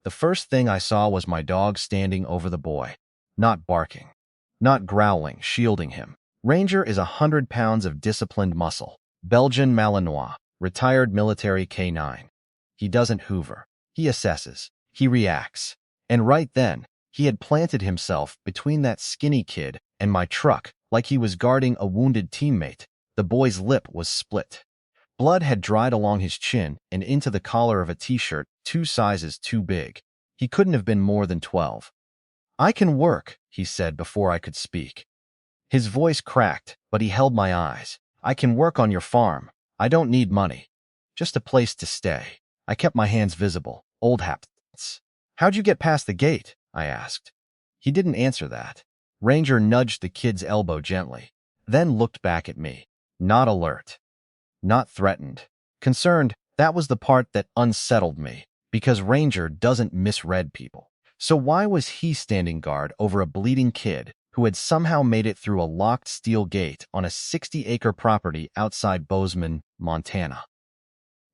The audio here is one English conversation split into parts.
The first thing I saw was my dog standing over the boy. Not barking. Not growling, shielding him. Ranger is 100 pounds of disciplined muscle. Belgian Malinois, retired military K9. He doesn't hoover. He assesses. He reacts. And right then, he had planted himself between that skinny kid and my truck like he was guarding a wounded teammate. The boy's lip was split. Blood had dried along his chin and into the collar of a t-shirt 2 sizes too big. He couldn't have been more than 12. "I can work," he said before I could speak. His voice cracked, but he held my eyes. "I can work on your farm. I don't need money. Just a place to stay." I kept my hands visible. Old habits. "How'd you get past the gate?" I asked. He didn't answer that. Ranger nudged the kid's elbow gently, then looked back at me. Not alert. Not threatened. Concerned. That was the part that unsettled me, because Ranger doesn't misread people. So why was he standing guard over a bleeding kid who had somehow made it through a locked steel gate on a 60-acre property outside Bozeman, Montana?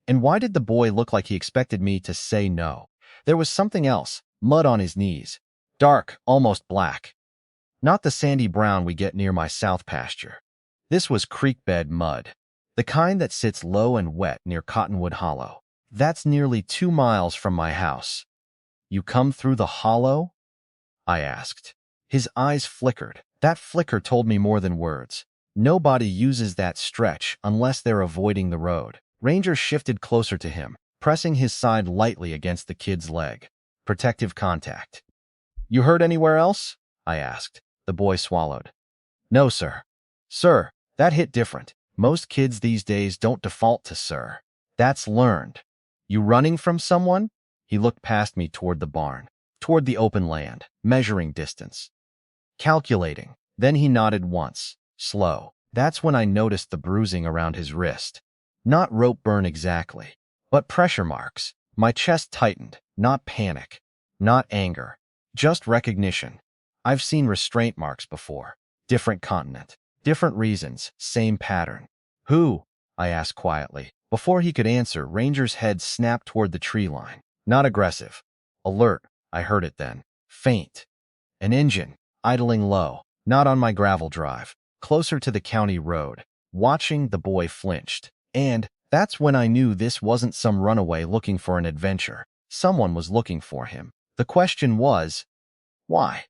And why did the boy look like he expected me to say no? There was something else. Mud on his knees. Dark, almost black. Not the sandy brown we get near my south pasture. This was creekbed mud. The kind that sits low and wet near Cottonwood Hollow. That's nearly 2 miles from my house. "You come through the hollow?" I asked. His eyes flickered. That flicker told me more than words. Nobody uses that stretch unless they're avoiding the road. Ranger shifted closer to him, pressing his side lightly against the kid's leg. Protective contact. "You hurt anywhere else?" I asked. The boy swallowed. "No, sir." "Sir, that hit different. Most kids these days don't default to sir. That's learned. You running from someone?" He looked past me toward the barn, toward the open land, measuring distance. Calculating. Then he nodded once, slow. That's when I noticed the bruising around his wrist. Not rope burn exactly, but pressure marks. My chest tightened. Not panic. Not anger. Just recognition. I've seen restraint marks before. Different continent. Different reasons. Same pattern. "Who?" I asked quietly. Before he could answer, Ranger's head snapped toward the tree line. Not aggressive. Alert. I heard it then. Faint. An engine. Idling low. Not on my gravel drive. Closer to the county road. Watching, the boy flinched. And that's when I knew this wasn't some runaway looking for an adventure. Someone was looking for him. The question was, why?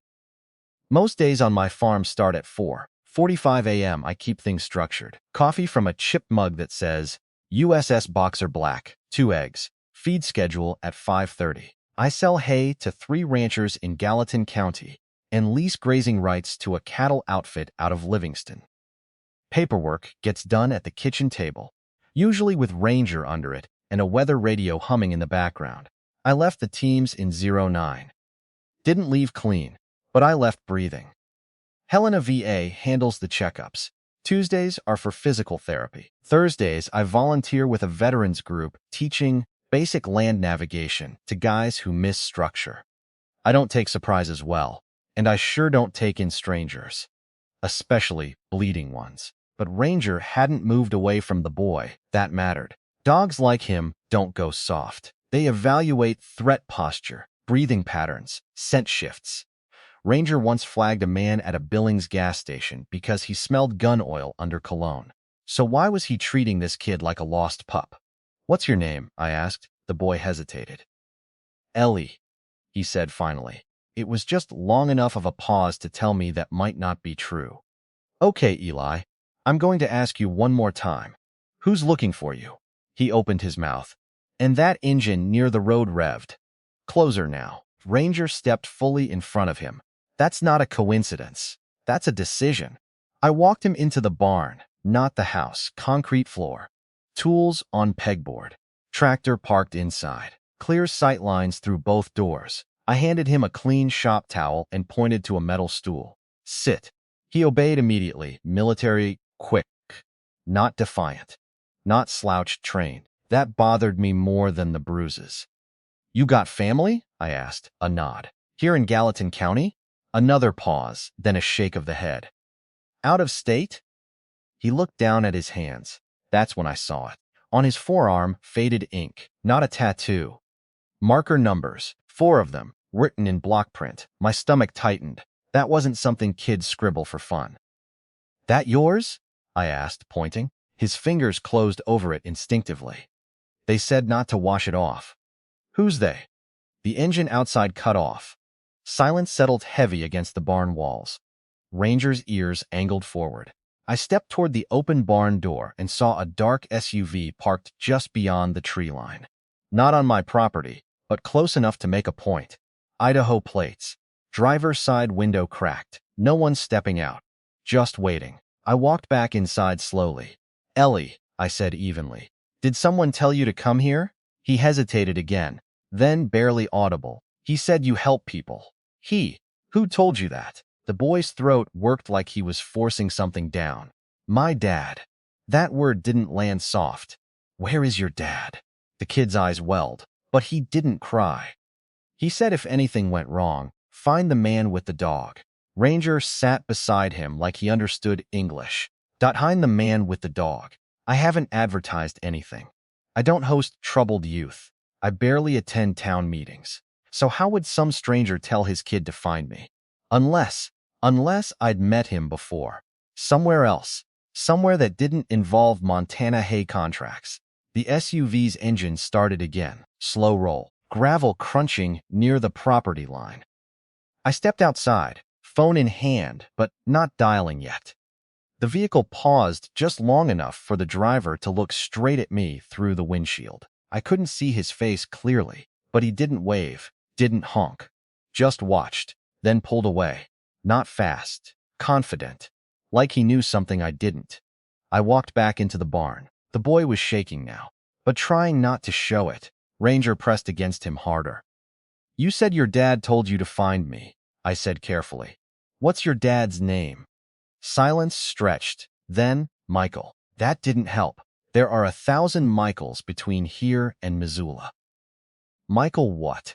Most days on my farm start at 4:45 a.m. I keep things structured. Coffee from a chipped mug that says, USS Boxer Black, 2 eggs. Feed schedule at 5:30. I sell hay to 3 ranchers in Gallatin County and lease grazing rights to a cattle outfit out of Livingston. Paperwork gets done at the kitchen table, usually with Ranger under it and a weather radio humming in the background. I left the teams in 09. Didn't leave clean, but I left breathing. Helena VA handles the checkups. Tuesdays are for physical therapy. Thursdays, I volunteer with a veterans group teaching basic land navigation to guys who miss structure. I don't take surprises well, and I sure don't take in strangers, especially bleeding ones. But Ranger hadn't moved away from the boy. That mattered. Dogs like him don't go soft. They evaluate threat posture, breathing patterns, scent shifts. Ranger once flagged a man at a Billings gas station because he smelled gun oil under cologne. So why was he treating this kid like a lost pup? "What's your name?" I asked. The boy hesitated. "Ellie," he said finally. It was just long enough of a pause to tell me that might not be true. "Okay, Eli. I'm going to ask you one more time. Who's looking for you?" He opened his mouth. And that engine near the road revved. Closer now. Ranger stepped fully in front of him. That's not a coincidence. That's a decision. I walked him into the barn, not the house. Concrete floor. Tools on pegboard. Tractor parked inside. Clear sight lines through both doors. I handed him a clean shop towel and pointed to a metal stool. "Sit." He obeyed immediately. Military, quick. Not defiant. Not slouched trained. That bothered me more than the bruises. "You got family?" I asked. A nod. "Here in Gallatin County?" Another pause, then a shake of the head. "Out of state?" He looked down at his hands. That's when I saw it. On his forearm, faded ink. Not a tattoo. Marker numbers. 4 of them, written in block print. My stomach tightened. That wasn't something kids scribble for fun. That yours? I asked, pointing. His fingers closed over it instinctively. They said not to wash it off. Who's they? The engine outside cut off. Silence settled heavy against the barn walls. Ranger's ears angled forward. I stepped toward the open barn door and saw a dark SUV parked just beyond the tree line. Not on my property, but close enough to make a point. Idaho plates. Driver's side window cracked. No one stepping out. Just waiting. I walked back inside slowly. Ellie, I said evenly. Did someone tell you to come here? He hesitated again. Then, barely audible, he said you help people. Who told you that? The boy's throat worked like he was forcing something down. My dad. That word didn't land soft. Where is your dad? The kid's eyes welled, but he didn't cry. He said if anything went wrong, find the man with the dog. Ranger sat beside him like he understood English. Behind the man with the dog. I haven't advertised anything. I don't host troubled youth. I barely attend town meetings. So how would some stranger tell his kid to find me? Unless I'd met him before. Somewhere else. Somewhere that didn't involve Montana hay contracts. The SUV's engine started again. Slow roll. Gravel crunching near the property line. I stepped outside, phone in hand, but not dialing yet. The vehicle paused just long enough for the driver to look straight at me through the windshield. I couldn't see his face clearly, but he didn't wave, didn't honk. Just watched, then pulled away. Not fast, confident, like he knew something I didn't. I walked back into the barn. The boy was shaking now, but trying not to show it. Ranger pressed against him harder. You said your dad told you to find me, I said carefully. What's your dad's name? Silence stretched. Then, Michael. That didn't help. There are 1,000 Michaels between here and Missoula. Michael what?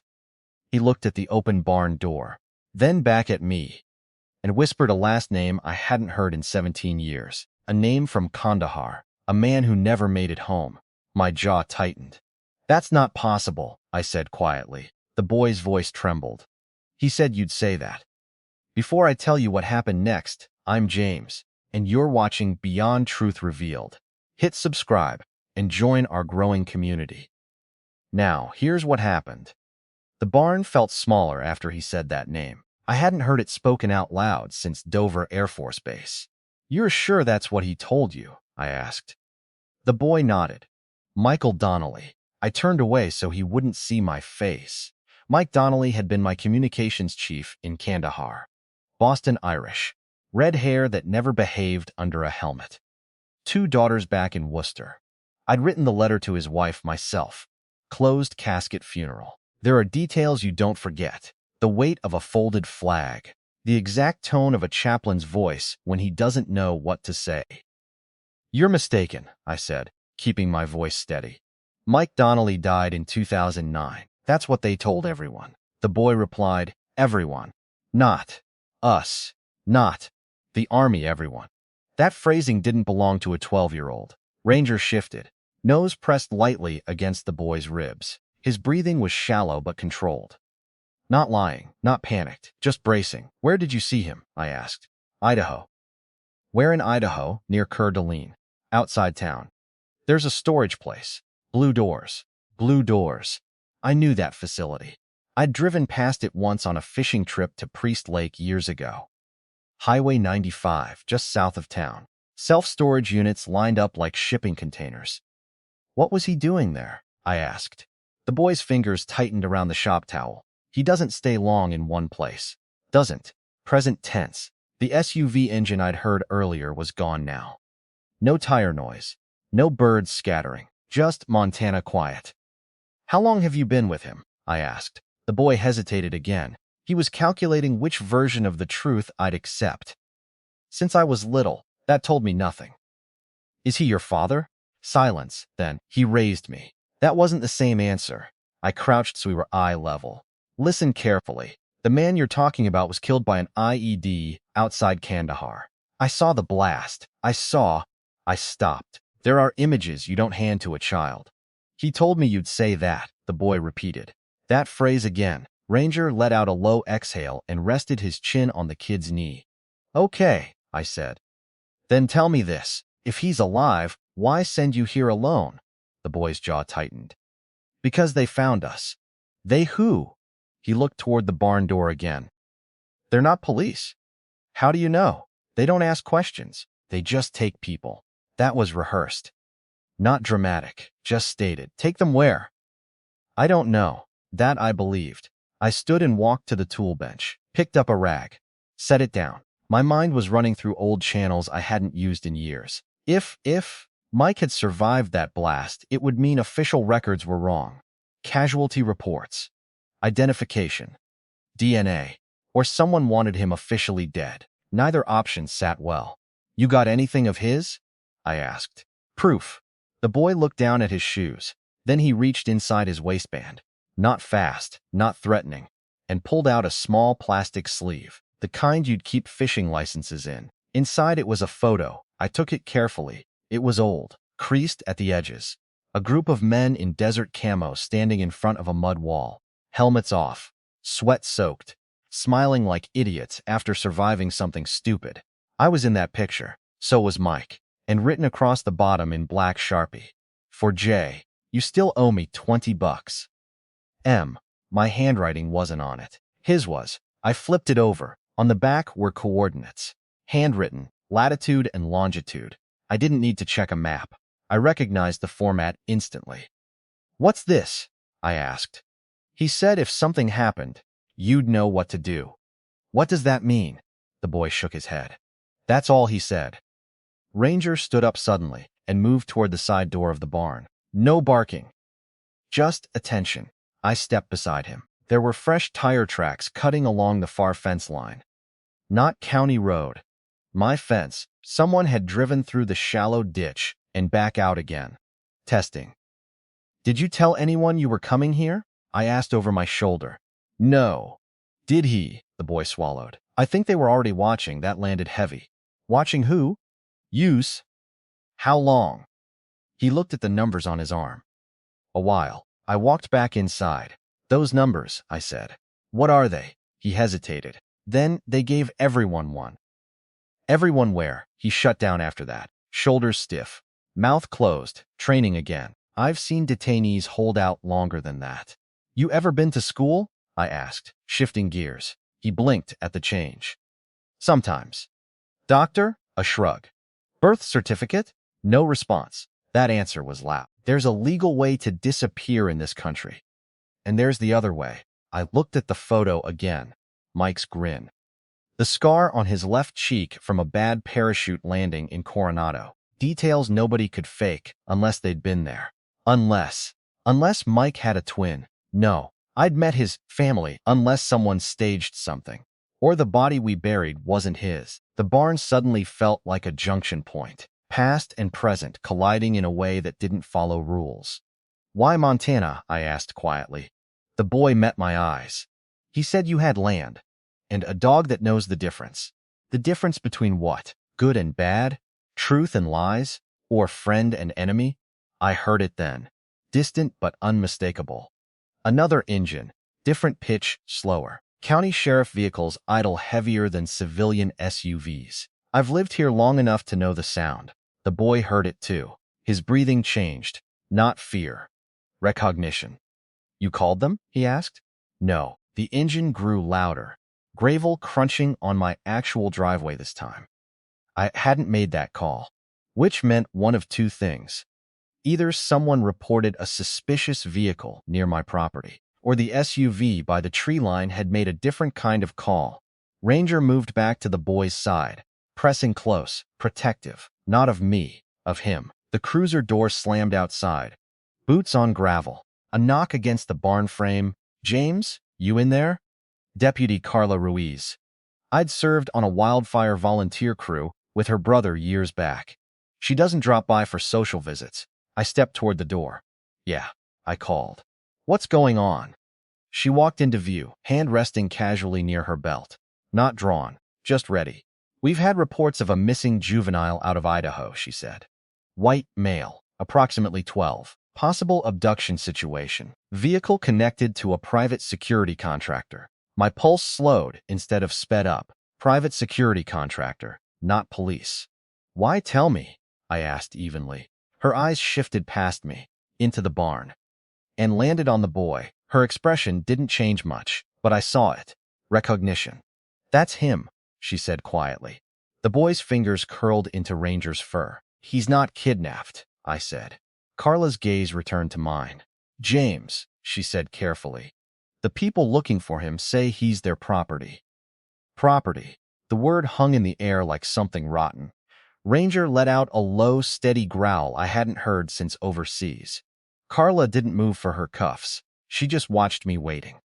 He looked at the open barn door, then back at me, and whispered a last name I hadn't heard in 17 years. A name from Kandahar, a man who never made it home. My jaw tightened. That's not possible, I said quietly. The boy's voice trembled. He said you'd say that. Before I tell you what happened next, I'm James, and you're watching Beyond Truth Revealed. Hit subscribe and join our growing community. Now, here's what happened. The barn felt smaller after he said that name. I hadn't heard it spoken out loud since Dover Air Force Base. You're sure that's what he told you? I asked. The boy nodded. Michael Donnelly. I turned away so he wouldn't see my face. Mike Donnelly had been my communications chief in Kandahar. Boston Irish. Red hair that never behaved under a helmet. 2 daughters back in Worcester. I'd written the letter to his wife myself. Closed casket funeral. There are details you don't forget. The weight of a folded flag. The exact tone of a chaplain's voice when he doesn't know what to say. You're mistaken, I said, keeping my voice steady. Mike Donnelly died in 2009. That's what they told everyone. The boy replied, everyone. Not us. Not the army, everyone. That phrasing didn't belong to a 12-year-old. Ranger shifted, nose pressed lightly against the boy's ribs. His breathing was shallow but controlled. Not lying, not panicked, just bracing. Where did you see him? I asked. Idaho. Where in Idaho? Near Coeur d'Alene. Outside town. There's a storage place. Blue doors. Blue doors. I knew that facility. I'd driven past it once on a fishing trip to Priest Lake years ago. Highway 95, just south of town. Self-storage units lined up like shipping containers. What was he doing there? I asked. The boy's fingers tightened around the shop towel. He doesn't stay long in one place. Doesn't. Present tense. The SUV engine I'd heard earlier was gone now. No tire noise. No birds scattering. Just Montana quiet. How long have you been with him? I asked. The boy hesitated again. He was calculating which version of the truth I'd accept. Since I was little, that told me nothing. Is he your father? Silence, then. He raised me. That wasn't the same answer. I crouched so we were eye level. Listen carefully. The man you're talking about was killed by an IED outside Kandahar. I saw the blast. I stopped. There are images you don't hand to a child. He told me you'd say that, the boy repeated. That phrase again. Ranger let out a low exhale and rested his chin on the kid's knee. Okay, I said. Then tell me this. If he's alive, why send you here alone? The boy's jaw tightened. Because they found us. They who? He looked toward the barn door again. They're not police. How do you know? They don't ask questions. They just take people. That was rehearsed. Not dramatic, just stated. Take them where? I don't know. That I believed. I stood and walked to the tool bench, picked up a rag, set it down. My mind was running through old channels I hadn't used in years. If Mike had survived that blast, it would mean official records were wrong. Casualty reports, identification, DNA, or someone wanted him officially dead. Neither option sat well. You got anything of his? I asked. Proof. The boy looked down at his shoes. Then he reached inside his waistband. Not fast, not threatening, and pulled out a small plastic sleeve, the kind you'd keep fishing licenses in. Inside it was a photo. I took it carefully. It was old, creased at the edges. A group of men in desert camo standing in front of a mud wall, helmets off, sweat soaked, smiling like idiots after surviving something stupid. I was in that picture. So was Mike. And written across the bottom in black Sharpie. For Jay, you still owe me $20. M. My handwriting wasn't on it. His was. I flipped it over. On the back were coordinates. Handwritten, latitude and longitude. I didn't need to check a map. I recognized the format instantly. What's this? I asked. He said if something happened, you'd know what to do. What does that mean? The boy shook his head. That's all he said. Ranger stood up suddenly and moved toward the side door of the barn. No barking. Just attention. I stepped beside him. There were fresh tire tracks cutting along the far fence line. Not county road. My fence. Someone had driven through the shallow ditch and back out again. Testing. Did you tell anyone you were coming here? I asked over my shoulder. No. Did he? The boy swallowed. I think they were already watching. That landed heavy. Watching who? Use. How long? He looked at the numbers on his arm. A while. I walked back inside. Those numbers, I said. What are they? He hesitated. Then they gave everyone one. Everyone where? He shut down after that. Shoulders stiff. Mouth closed. Training again. I've seen detainees hold out longer than that. You ever been to school? I asked, shifting gears. He blinked at the change. Sometimes. Doctor? A shrug. Birth certificate? No response. That answer was loud. There's a legal way to disappear in this country. And there's the other way. I looked at the photo again. Mike's grin. The scar on his left cheek from a bad parachute landing in Coronado. Details nobody could fake unless they'd been there. Unless Mike had a twin. No, I'd met his family unless someone staged something. Or the body we buried wasn't his. The barn suddenly felt like a junction point. Past and present colliding in a way that didn't follow rules. Why Montana? I asked quietly. The boy met my eyes. He said you had land. And a dog that knows the difference. The difference between what? Good and bad? Truth and lies? Or friend and enemy? I heard it then. Distant but unmistakable. Another engine. Different pitch, slower. County sheriff vehicles idle heavier than civilian SUVs. I've lived here long enough to know the sound. The boy heard it too. His breathing changed. Not fear. Recognition. You called them? He asked. No. The engine grew louder. Gravel crunching on my actual driveway this time. I hadn't made that call. Which meant one of two things. Either someone reported a suspicious vehicle near my property, or the SUV by the tree line had made a different kind of call. Ranger moved back to the boy's side, pressing close, protective, not of me, of him. The cruiser door slammed outside. Boots on gravel. A knock against the barn frame. James, you in there? Deputy Carla Ruiz. I'd served on a wildfire volunteer crew with her brother years back. She doesn't drop by for social visits. I stepped toward the door. Yeah, I called. What's going on? She walked into view, hand resting casually near her belt. Not drawn, just ready. We've had reports of a missing juvenile out of Idaho, she said. White male, approximately 12. Possible abduction situation. Vehicle connected to a private security contractor. My pulse slowed instead of sped up. Private security contractor, not police. Why tell me? I asked evenly. Her eyes shifted past me, into the barn, and landed on the boy. Her expression didn't change much, but I saw it. Recognition. That's him, she said quietly. The boy's fingers curled into Ranger's fur. He's not kidnapped, I said. Carla's gaze returned to mine. James, she said carefully. The people looking for him say he's their property. Property. The word hung in the air like something rotten. Ranger let out a low, steady growl I hadn't heard since overseas. Carla didn't move for her cuffs. She just watched me waiting.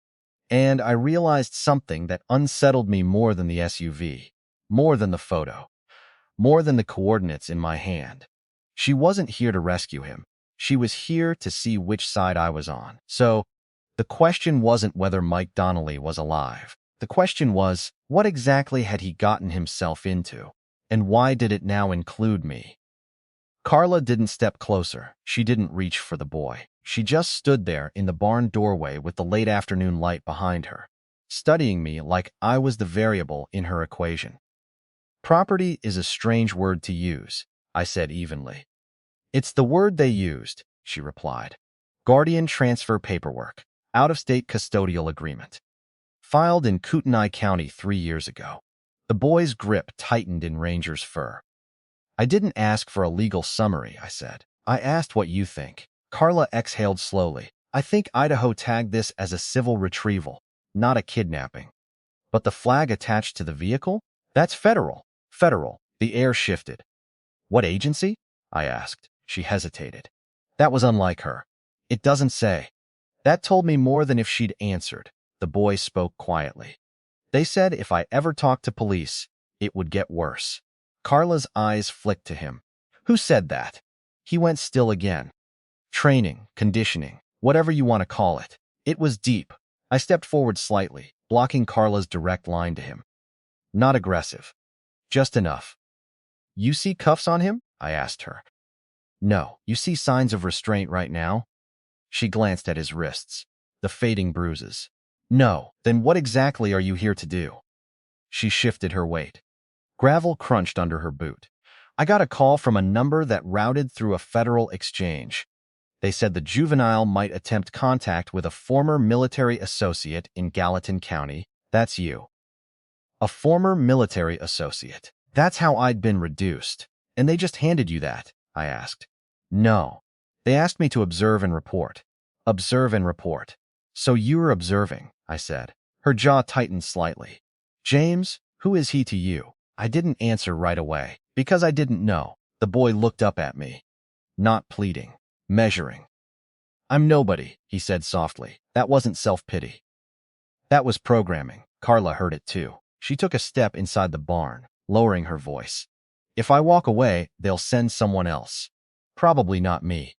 And I realized something that unsettled me more than the SUV, more than the photo, more than the coordinates in my hand. She wasn't here to rescue him. She was here to see which side I was on. So, the question wasn't whether Mike Donnelly was alive. The question was, what exactly had he gotten himself into? And why did it now include me? Carla didn't step closer. She didn't reach for the boy. She just stood there in the barn doorway with the late afternoon light behind her, studying me like I was the variable in her equation. Property is a strange word to use, I said evenly. It's the word they used, she replied. Guardian transfer paperwork, out-of-state custodial agreement. Filed in Kootenai County 3 years ago. The boy's grip tightened in Ranger's fur. I didn't ask for a legal summary, I said. I asked what you think. Carla exhaled slowly. I think Idaho tagged this as a civil retrieval, not a kidnapping. But the flag attached to the vehicle? That's federal. Federal. The air shifted. What agency? I asked. She hesitated. That was unlike her. It doesn't say. That told me more than if she'd answered. The boy spoke quietly. They said if I ever talked to police, it would get worse. Carla's eyes flicked to him. Who said that? He went still again. Training, conditioning, whatever you want to call it. It was deep. I stepped forward slightly, blocking Carla's direct line to him. Not aggressive. Just enough. You see cuffs on him? I asked her. No. You see signs of restraint right now? She glanced at his wrists, the fading bruises. No. Then what exactly are you here to do? She shifted her weight. Gravel crunched under her boot. I got a call from a number that routed through a federal exchange. They said the juvenile might attempt contact with a former military associate in Gallatin County. That's you. A former military associate. That's how I'd been reduced. And they just handed you that, I asked. No. They asked me to observe and report. Observe and report. So you're observing, I said. Her jaw tightened slightly. James, who is he to you? I didn't answer right away, because I didn't know. The boy looked up at me. Not pleading. Measuring. I'm nobody, he said softly. That wasn't self-pity. That was programming. Carla heard it too. She took a step inside the barn, lowering her voice. If I walk away, they'll send someone else. Probably not me.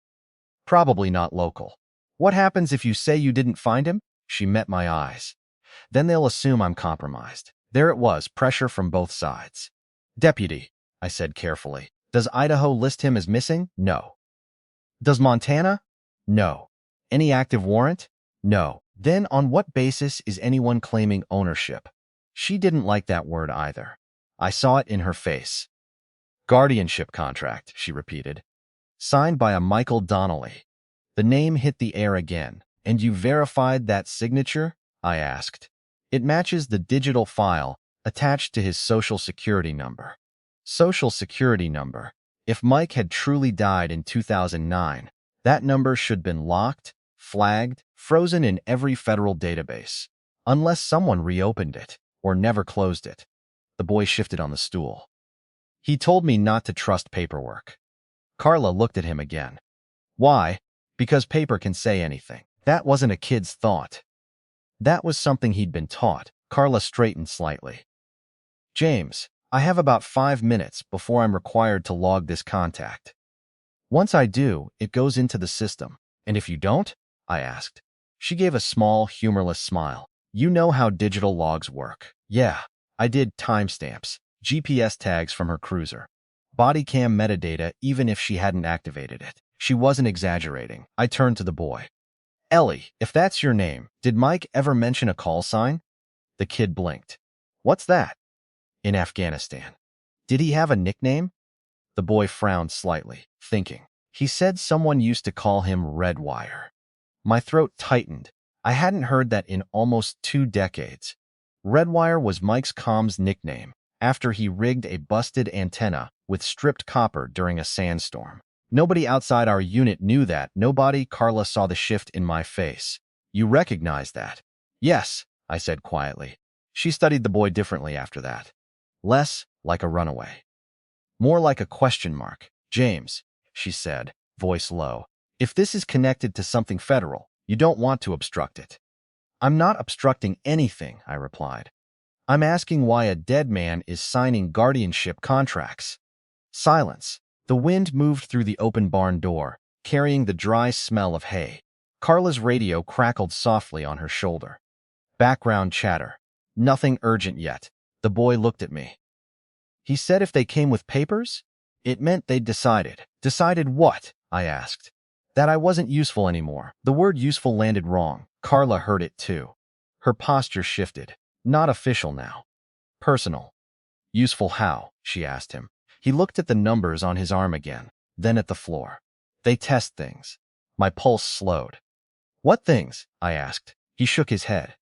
Probably not local. What happens if you say you didn't find him? She met my eyes. Then they'll assume I'm compromised. There it was, pressure from both sides. Deputy, I said carefully. Does Idaho list him as missing? No. Does Montana? No. Any active warrant? No. Then on what basis is anyone claiming ownership? She didn't like that word either. I saw it in her face. Guardianship contract, she repeated. Signed by a Michael Donnelly. The name hit the air again. And you verified that signature? I asked. It matches the digital file attached to his Social Security number. Social Security number. If Mike had truly died in 2009, that number should have been locked, flagged, frozen in every federal database, unless someone reopened it or never closed it. The boy shifted on the stool. He told me not to trust paperwork. Carla looked at him again. Why? Because paper can say anything. That wasn't a kid's thought. That was something he'd been taught. Carla straightened slightly. James, I have about 5 minutes before I'm required to log this contact. Once I do, it goes into the system. And if you don't? I asked. She gave a small, humorless smile. You know how digital logs work. Yeah, I did timestamps, GPS tags from her cruiser, body cam metadata even if she hadn't activated it. She wasn't exaggerating. I turned to the boy. Ellie, if that's your name, did Mike ever mention a call sign? The kid blinked. What's that? In Afghanistan. Did he have a nickname? The boy frowned slightly, thinking. He said someone used to call him Redwire. My throat tightened. I hadn't heard that in almost 2 decades. Redwire was Mike's comms nickname after he rigged a busted antenna with stripped copper during a sandstorm. Nobody outside our unit knew that. Nobody. Carla saw the shift in my face. You recognize that? Yes, I said quietly. She studied the boy differently after that. Less like a runaway. More like a question mark. James, she said, voice low. If this is connected to something federal, you don't want to obstruct it. I'm not obstructing anything, I replied. I'm asking why a dead man is signing guardianship contracts. Silence. The wind moved through the open barn door, carrying the dry smell of hay. Carla's radio crackled softly on her shoulder. Background chatter. Nothing urgent yet. The boy looked at me. He said if they came with papers? It meant they'd decided. Decided what? I asked. That I wasn't useful anymore. The word useful landed wrong. Carla heard it too. Her posture shifted. Not official now. Personal. Useful how? She asked him. He looked at the numbers on his arm again, then at the floor. They test things. My pulse slowed. What things? I asked. He shook his head.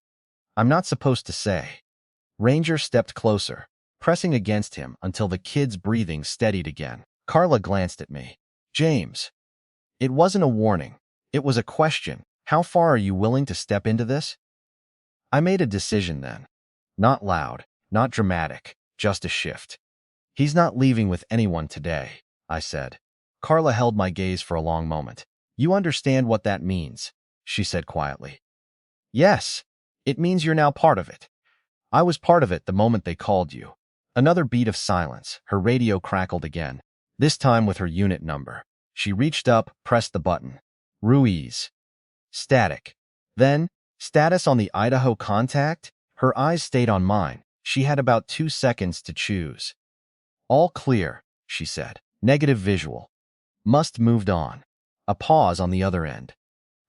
I'm not supposed to say. Ranger stepped closer, pressing against him until the kid's breathing steadied again. Carla glanced at me. James. It wasn't a warning. It was a question. How far are you willing to step into this? I made a decision then. Not loud, not dramatic, just a shift. He's not leaving with anyone today, I said. Carla held my gaze for a long moment. You understand what that means, she said quietly. Yes, it means you're now part of it. I was part of it the moment they called you. Another beat of silence. Her radio crackled again, this time with her unit number. She reached up, pressed the button. Ruiz. Static. Then, status on the Idaho contact? Her eyes stayed on mine. She had about 2 seconds to choose. All clear, she said. Negative visual. Must moved on. A pause on the other end.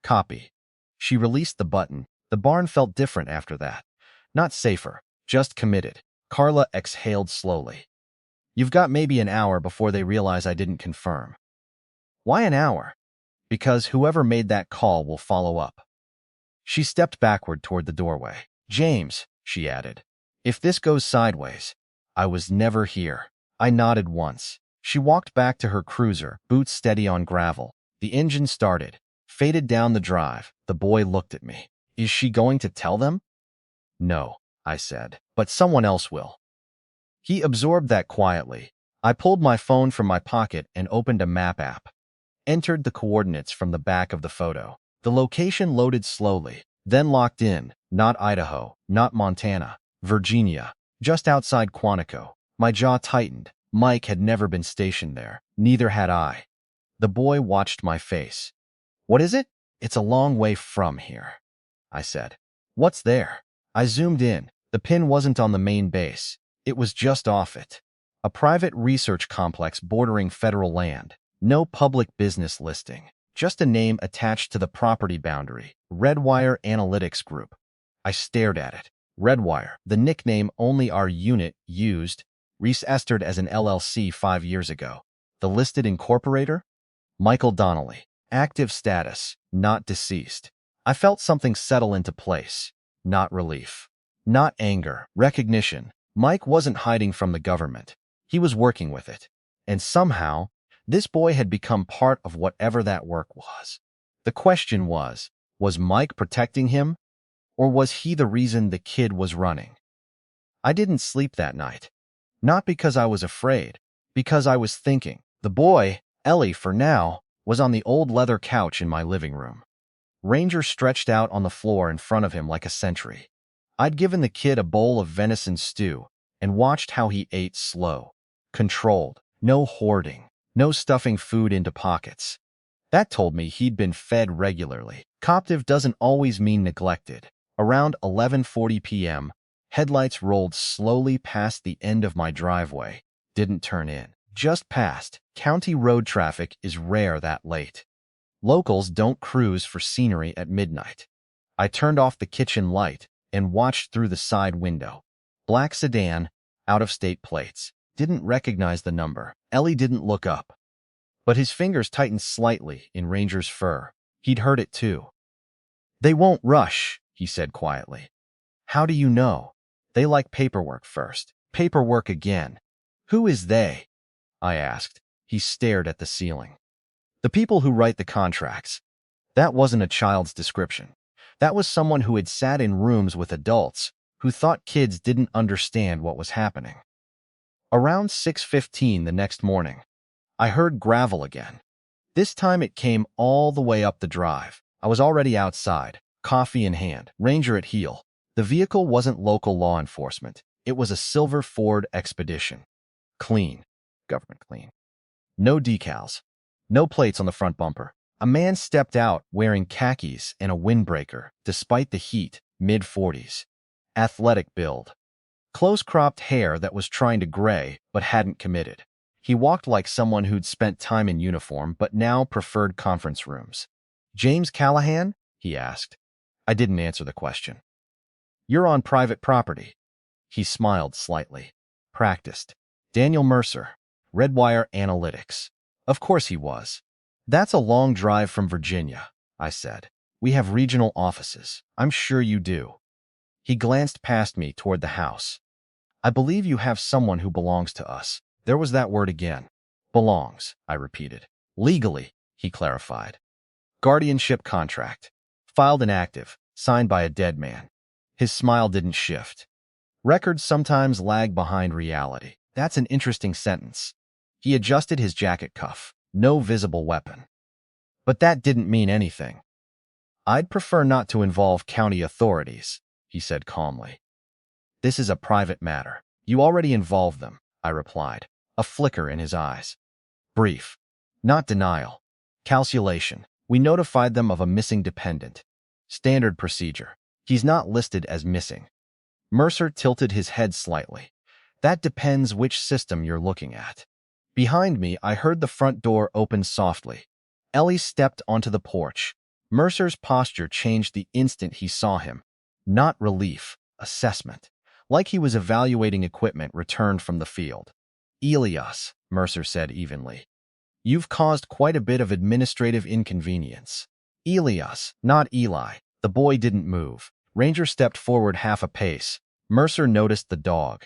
Copy. She released the button. The barn felt different after that. Not safer, just committed. Carla exhaled slowly. You've got maybe an hour before they realize I didn't confirm. Why an hour? Because whoever made that call will follow up. She stepped backward toward the doorway. James, she added, if this goes sideways, I was never here. I nodded once. She walked back to her cruiser, boots steady on gravel. The engine started, faded down the drive. The boy looked at me. Is she going to tell them? No, I said, but someone else will. He absorbed that quietly. I pulled my phone from my pocket and opened a map app. Entered the coordinates from the back of the photo. The location loaded slowly, then locked in. Not Idaho, not Montana, Virginia, just outside Quantico. My jaw tightened. Mike had never been stationed there. Neither had I. The boy watched my face. What is it? It's a long way from here, I said. What's there? I zoomed in. The pin wasn't on the main base. It was just off it. A private research complex bordering federal land. No public business listing. Just a name attached to the property boundary. Redwire Analytics Group. I stared at it. Redwire, the nickname only our unit used, registered as an LLC 5 years ago. The listed incorporator? Michael Donnelly. Active status, not deceased. I felt something settle into place. Not relief. Not anger. Recognition. Mike wasn't hiding from the government. He was working with it. And somehow, this boy had become part of whatever that work was. The question was Mike protecting him? Or was he the reason the kid was running? I didn't sleep that night. Not because I was afraid, because I was thinking. The boy, Ellie for now, was on the old leather couch in my living room. Ranger stretched out on the floor in front of him like a sentry. I'd given the kid a bowl of venison stew and watched how he ate slow, controlled, no hoarding, no stuffing food into pockets. That told me he'd been fed regularly. Captive doesn't always mean neglected. Around 11:40 p.m., headlights rolled slowly past the end of my driveway, didn't turn in. Just past. County road traffic is rare that late. Locals don't cruise for scenery at midnight. I turned off the kitchen light and watched through the side window. Black sedan, out-of-state plates. Didn't recognize the number. Ellie didn't look up. But his fingers tightened slightly in Ranger's fur. He'd heard it too. "They won't rush," he said quietly. "How do you know? They like paperwork first. Paperwork again." "Who is they?" I asked. He stared at the ceiling. "The people who write the contracts." That wasn't a child's description. That was someone who had sat in rooms with adults who thought kids didn't understand what was happening. Around 6:15 the next morning, I heard gravel again. This time it came all the way up the drive. I was already outside, coffee in hand, Ranger at heel. The vehicle wasn't local law enforcement. It was a silver Ford Expedition. Clean. Government clean. No decals. No plates on the front bumper. A man stepped out wearing khakis and a windbreaker, despite the heat, mid-40s. Athletic build. Close-cropped hair that was trying to gray but hadn't committed. He walked like someone who'd spent time in uniform but now preferred conference rooms. "James Callahan?" he asked. I didn't answer the question. "You're on private property." He smiled slightly. "Practiced. Daniel Mercer, Redwire Analytics." Of course he was. "That's a long drive from Virginia," I said. "We have regional offices. I'm sure you do." He glanced past me toward the house. "I believe you have someone who belongs to us." There was that word again. "Belongs," I repeated. "Legally," he clarified. "Guardianship contract. Filed and active, signed by a dead man." His smile didn't shift. "Records sometimes lag behind reality." That's an interesting sentence. He adjusted his jacket cuff. No visible weapon. But that didn't mean anything. "I'd prefer not to involve county authorities," he said calmly. "This is a private matter. You already involved them," I replied, a flicker in his eyes. Brief. Not denial. Calculation. "We notified them of a missing dependent. Standard procedure. He's not listed as missing." Mercer tilted his head slightly. "That depends which system you're looking at." Behind me, I heard the front door open softly. Ellie stepped onto the porch. Mercer's posture changed the instant he saw him. Not relief, assessment. Like he was evaluating equipment returned from the field. "Elias," Mercer said evenly. "You've caused quite a bit of administrative inconvenience." "Elias, not Eli." The boy didn't move. Ranger stepped forward half a pace. Mercer noticed the dog.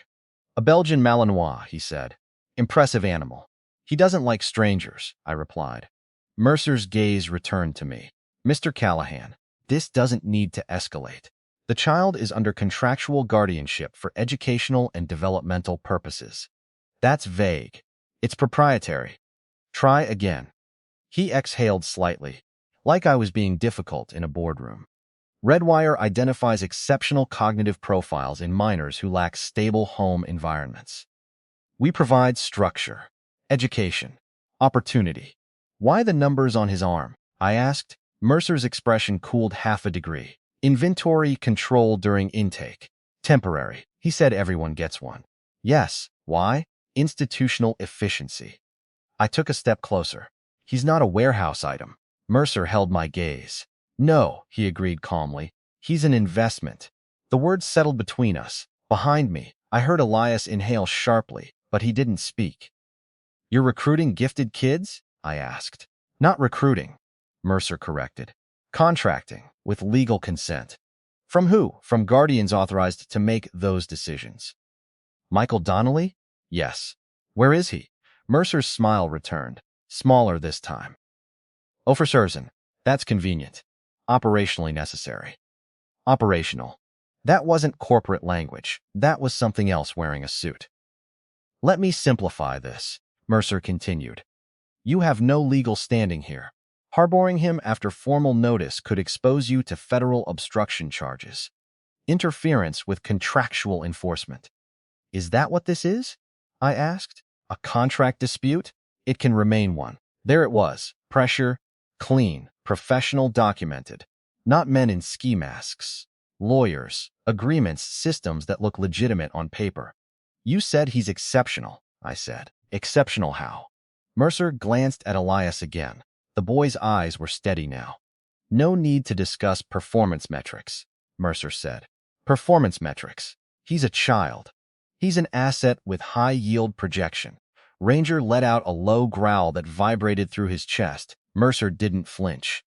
"A Belgian Malinois," he said. "Impressive animal." "He doesn't like strangers," I replied. Mercer's gaze returned to me. "Mr. Callahan, this doesn't need to escalate. The child is under contractual guardianship for educational and developmental purposes." "That's vague. It's proprietary." "Try again." He exhaled slightly, like I was being difficult in a boardroom. "Redwire identifies exceptional cognitive profiles in minors who lack stable home environments. We provide structure, education, opportunity." "Why the numbers on his arm?" I asked. Mercer's expression cooled half a degree. "Inventory control during intake. Temporary." He said everyone gets one. "Yes. Why?" "Institutional efficiency." I took a step closer. "He's not a warehouse item." Mercer held my gaze. "No," he agreed calmly. "He's an investment." The words settled between us. Behind me, I heard Elias inhale sharply, but he didn't speak. "You're recruiting gifted kids?" I asked. "Not recruiting," Mercer corrected. "Contracting, with legal consent." "From who?" "From guardians authorized to make those decisions." "Michael Donnelly?" "Yes." "Where is he?" Mercer's smile returned, smaller this time. "Officersen. That's convenient. Operationally necessary." Operational. That wasn't corporate language. That was something else wearing a suit. "Let me simplify this," Mercer continued. "You have no legal standing here. Harboring him after formal notice could expose you to federal obstruction charges. Interference with contractual enforcement." "Is that what this is?" I asked. "A contract dispute?" "It can remain one." There it was. Pressure, clean, professional, documented. Not men in ski masks. Lawyers, agreements, systems that look legitimate on paper. "You said he's exceptional," I said. Exceptional how? Mercer glanced at Elias again. The boy's eyes were steady now. No need to discuss performance metrics, Mercer said. Performance metrics. He's a child. He's an asset with high yield projection. Ranger let out a low growl that vibrated through his chest. Mercer didn't flinch.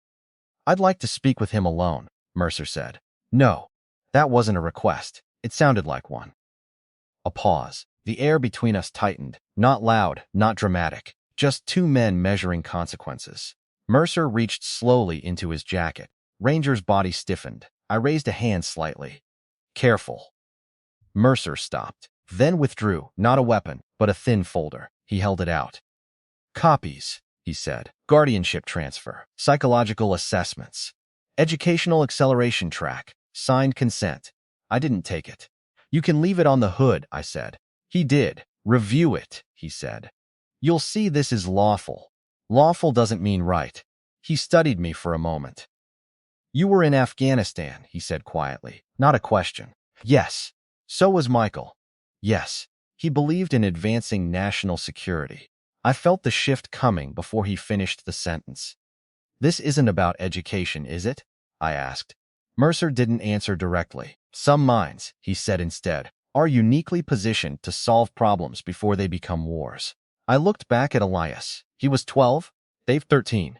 I'd like to speak with him alone, Mercer said. No, that wasn't a request. It sounded like one. A pause. The air between us tightened. Not loud, not dramatic. Just two men measuring consequences. Mercer reached slowly into his jacket. Ranger's body stiffened. I raised a hand slightly. Careful. Mercer stopped, then withdrew, not a weapon, but a thin folder. He held it out. Copies, he said. Guardianship transfer, psychological assessments, educational acceleration track, signed consent. I didn't take it. You can leave it on the hood, I said. He did. Review it, he said. You'll see this is lawful. Lawful doesn't mean right. He studied me for a moment. You were in Afghanistan, he said quietly. Not a question. Yes. So was Michael. Yes. He believed in advancing national security. I felt the shift coming before he finished the sentence. This isn't about education, is it? I asked. Mercer didn't answer directly. Some minds, he said instead, are uniquely positioned to solve problems before they become wars. I looked back at Elias. He was 12, Dave 13.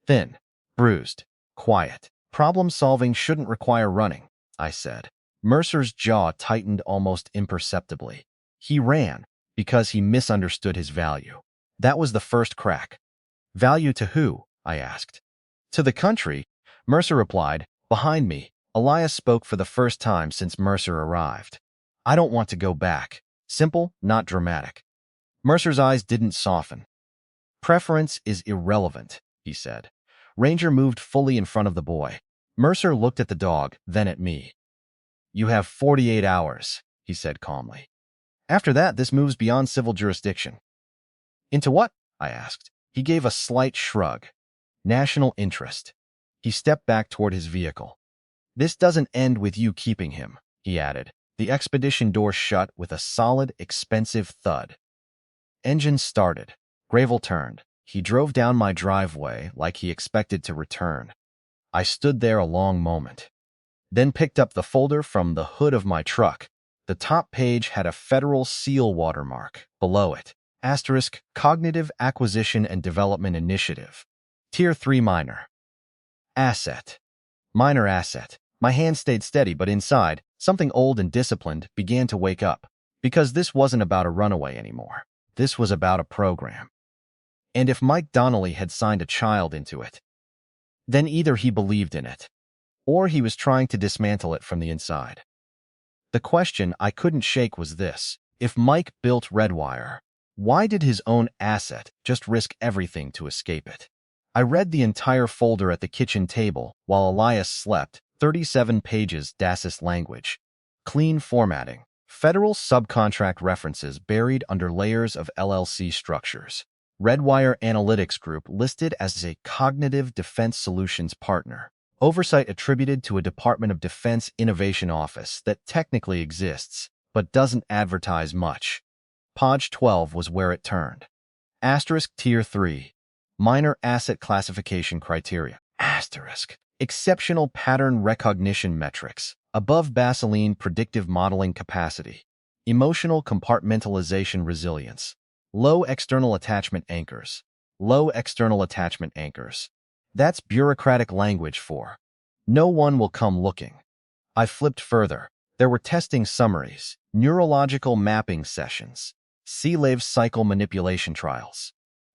Thin, bruised, quiet. Problem solving shouldn't require running, I said. Mercer's jaw tightened almost imperceptibly. He ran because he misunderstood his value. That was the first crack. Value to who? I asked. To the country, Mercer replied. Behind me, Elias spoke for the first time since Mercer arrived. I don't want to go back. Simple, not dramatic. Mercer's eyes didn't soften. Preference is irrelevant, he said. Ranger moved fully in front of the boy. Mercer looked at the dog, then at me. You have 48 hours, he said calmly. After that, this moves beyond civil jurisdiction. Into what? I asked. He gave a slight shrug. National interest. He stepped back toward his vehicle. This doesn't end with you keeping him, he added. The expedition door shut with a solid, expensive thud. Engine started. Gravel turned. He drove down my driveway like he expected to return. I stood there a long moment, then picked up the folder from the hood of my truck. The top page had a federal seal watermark. Below it, asterisk, Cognitive Acquisition and Development Initiative. Tier 3 minor. Asset. Minor asset. My hand stayed steady, but inside, something old and disciplined began to wake up. Because this wasn't about a runaway anymore. This was about a program. And if Mike Donnelly had signed a child into it, then either he believed in it, or he was trying to dismantle it from the inside. The question I couldn't shake was this. If Mike built Redwire, why did his own asset just risk everything to escape it? I read the entire folder at the kitchen table while Elias slept, 37 pages DASIS language. Clean formatting. Federal subcontract references buried under layers of LLC structures. Redwire Analytics Group listed as a Cognitive Defense Solutions partner. Oversight attributed to a Department of Defense Innovation Office that technically exists, but doesn't advertise much. Page 12 was where it turned. Asterisk Tier 3. Minor Asset Classification Criteria. Asterisk. Exceptional Pattern Recognition Metrics. Above baseline predictive modeling capacity. Emotional compartmentalization resilience. Low external attachment anchors. Low external attachment anchors. That's bureaucratic language for no one will come looking. I flipped further. There were testing summaries, neurological mapping sessions, C-Lave cycle manipulation trials.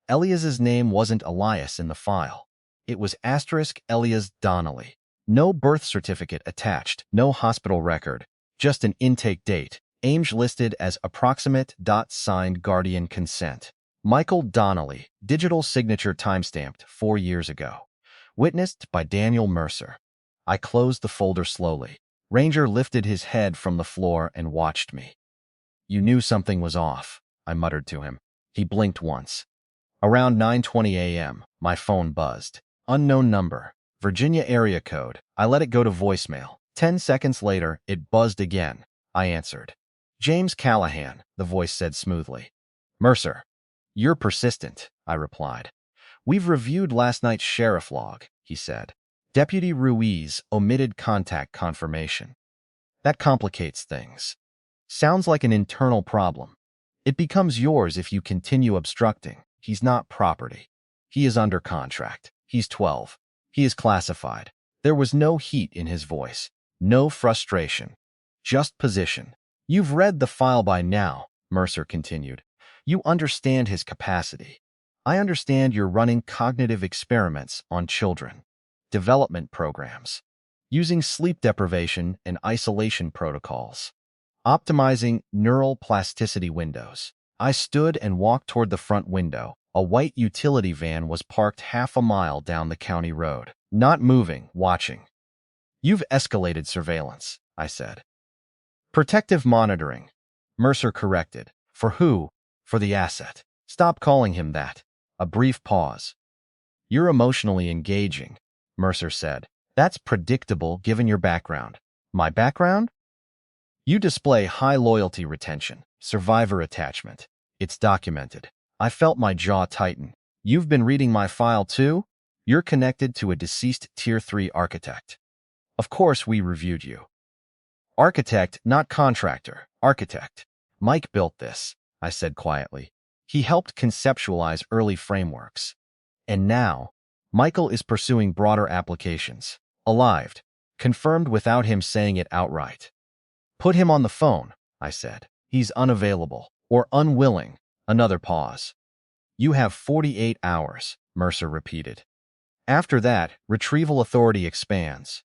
Elias's name wasn't Elias in the file. It was asterisk Elias Donnelly. No birth certificate attached, no hospital record, just an intake date. Age listed as approximate. Signed guardian consent. Michael Donnelly, digital signature timestamped 4 years ago. Witnessed by Daniel Mercer. I closed the folder slowly. Ranger lifted his head from the floor and watched me. You knew something was off, I muttered to him. He blinked once. Around 9:20 a.m., my phone buzzed. Unknown number. Virginia area code. I let it go to voicemail. 10 seconds later, it buzzed again. I answered. James Callahan, the voice said smoothly. Mercer. You're persistent, I replied. We've reviewed last night's sheriff log, he said. Deputy Ruiz omitted contact confirmation. That complicates things. Sounds like an internal problem. It becomes yours if you continue obstructing. He's not property. He is under contract. He's 12. He is classified. There was no heat in his voice, no frustration, just position. You've read the file by now, Mercer continued. You understand his capacity. I understand you're running cognitive experiments on children, development programs, using sleep deprivation and isolation protocols, optimizing neural plasticity windows. I stood and walked toward the front window. A white utility van was parked half a mile down the county road, not moving, watching. You've escalated surveillance, I said. Protective monitoring, Mercer corrected. For who? For the asset. Stop calling him that. A brief pause. You're emotionally engaging, Mercer said. That's predictable given your background. My background? You display high loyalty retention, survivor attachment. It's documented. I felt my jaw tighten. You've been reading my file too? You're connected to a deceased Tier 3 architect. Of course we reviewed you. Architect, not contractor. Architect. Mike built this, I said quietly. He helped conceptualize early frameworks. And now, Michael is pursuing broader applications. Alive. Confirmed without him saying it outright. Put him on the phone, I said. He's unavailable. Or unwilling. Another pause. You have 48 hours, Mercer repeated. After that, retrieval authority expands.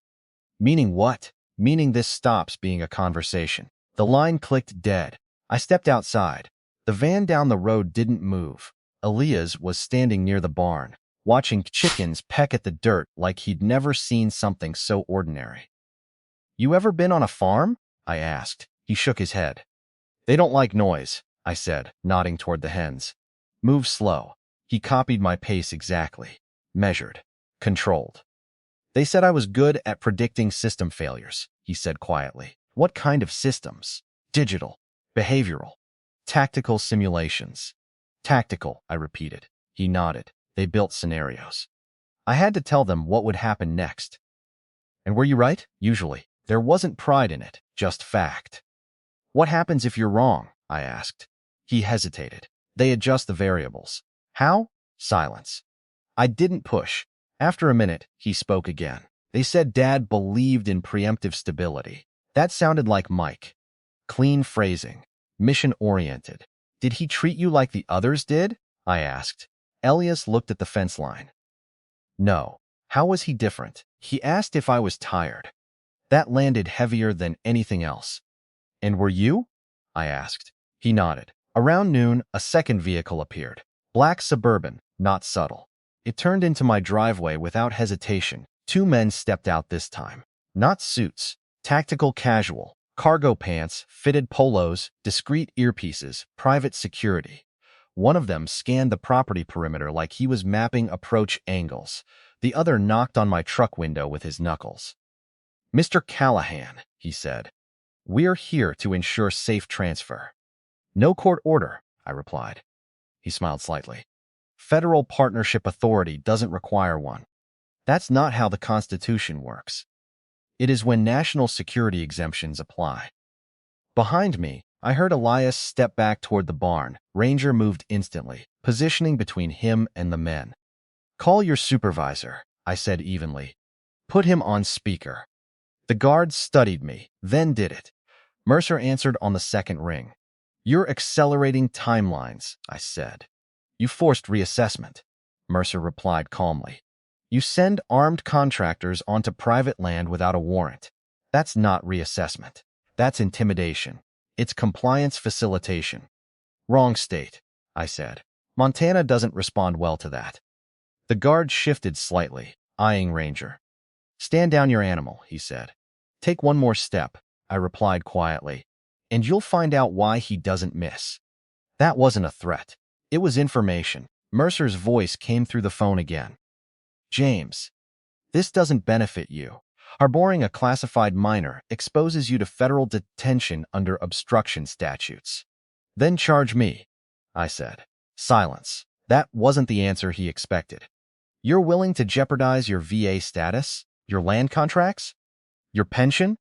Meaning what? Meaning this stops being a conversation. The line clicked dead. I stepped outside. The van down the road didn't move. Elias was standing near the barn, watching chickens peck at the dirt like he'd never seen something so ordinary. You ever been on a farm? I asked. He shook his head. They don't like noise, I said, nodding toward the hens. Move slow. He copied my pace exactly. Measured. Controlled. They said I was good at predicting system failures, he said quietly. What kind of systems? Digital. Behavioral. Tactical simulations. Tactical, I repeated. He nodded. They built scenarios. I had to tell them what would happen next. And were you right? Usually. There wasn't pride in it, just fact. What happens if you're wrong? I asked. He hesitated. They adjust the variables. How? Silence. I didn't push. After a minute, he spoke again. They said Dad believed in preemptive stability. That sounded like Mike. Clean phrasing. Mission-oriented. Did he treat you like the others did? I asked. Elias looked at the fence line. No. How was he different? He asked if I was tired. That landed heavier than anything else. And were you? I asked. He nodded. Around noon, a second vehicle appeared. Black Suburban, not subtle. It turned into my driveway without hesitation. Two men stepped out this time. Not suits. Tactical casual. Cargo pants, fitted polos, discreet earpieces, private security. One of them scanned the property perimeter like he was mapping approach angles. The other knocked on my truck window with his knuckles. Mr. Callahan, he said. We're here to ensure safe transfer. No court order, I replied. He smiled slightly. Federal Partnership Authority doesn't require one. That's not how the Constitution works. It is when national security exemptions apply. Behind me, I heard Elias step back toward the barn. Ranger moved instantly, positioning between him and the men. Call your supervisor, I said evenly. Put him on speaker. The guards studied me, then did it. Mercer answered on the second ring. You're accelerating timelines, I said. You forced reassessment, Mercer replied calmly. You send armed contractors onto private land without a warrant. That's not reassessment. That's intimidation. It's compliance facilitation. Wrong state, I said. Montana doesn't respond well to that. The guard shifted slightly, eyeing Ranger. Stand down your animal, he said. Take one more step, I replied quietly, and you'll find out why he doesn't miss. That wasn't a threat. It was information. Mercer's voice came through the phone again. James, this doesn't benefit you. Harboring a classified minor exposes you to federal detention under obstruction statutes. Then charge me, I said. Silence. That wasn't the answer he expected. You're willing to jeopardize your VA status? Your land contracts? Your pension?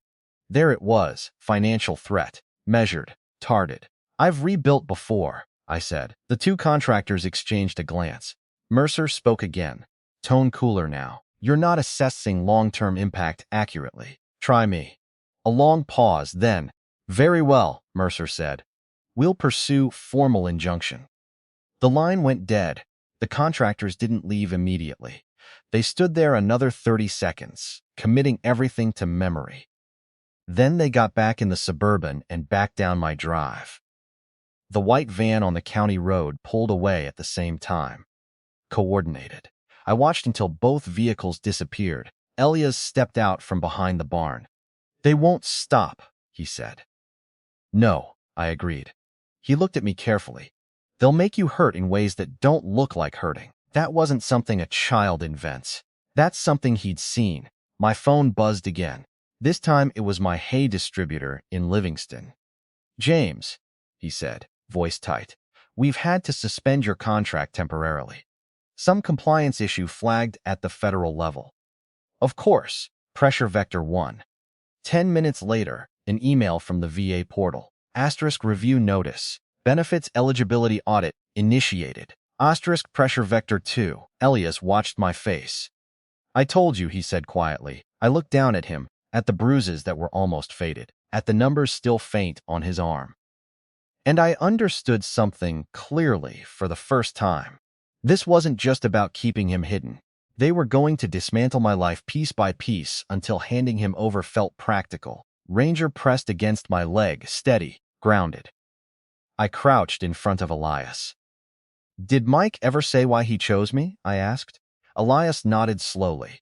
There it was, financial threat. Measured. Targeted. I've rebuilt before, I said. The two contractors exchanged a glance. Mercer spoke again. Tone cooler now. You're not assessing long-term impact accurately. Try me. A long pause, then. Very well, Mercer said. We'll pursue formal injunction. The line went dead. The contractors didn't leave immediately. They stood there another 30 seconds, committing everything to memory. Then they got back in the Suburban and back down my drive. The white van on the county road pulled away at the same time. Coordinated. I watched until both vehicles disappeared. Elias stepped out from behind the barn. They won't stop, he said. No, I agreed. He looked at me carefully. They'll make you hurt in ways that don't look like hurting. That wasn't something a child invents. That's something he'd seen. My phone buzzed again. This time it was my hay distributor in Livingston. James, he said, voice tight, we've had to suspend your contract temporarily. Some compliance issue flagged at the federal level. Of course, pressure vector 1. 10 minutes later, an email from the VA portal. Asterisk review notice. Benefits eligibility audit initiated. Asterisk pressure vector 2. Elias watched my face. I told you, he said quietly. I looked down at him, at the bruises that were almost faded, at the numbers still faint on his arm. And I understood something clearly for the first time. This wasn't just about keeping him hidden. They were going to dismantle my life piece by piece until handing him over felt practical. Ranger pressed against my leg, steady, grounded. I crouched in front of Elias. Did Mike ever say why he chose me? I asked. Elias nodded slowly.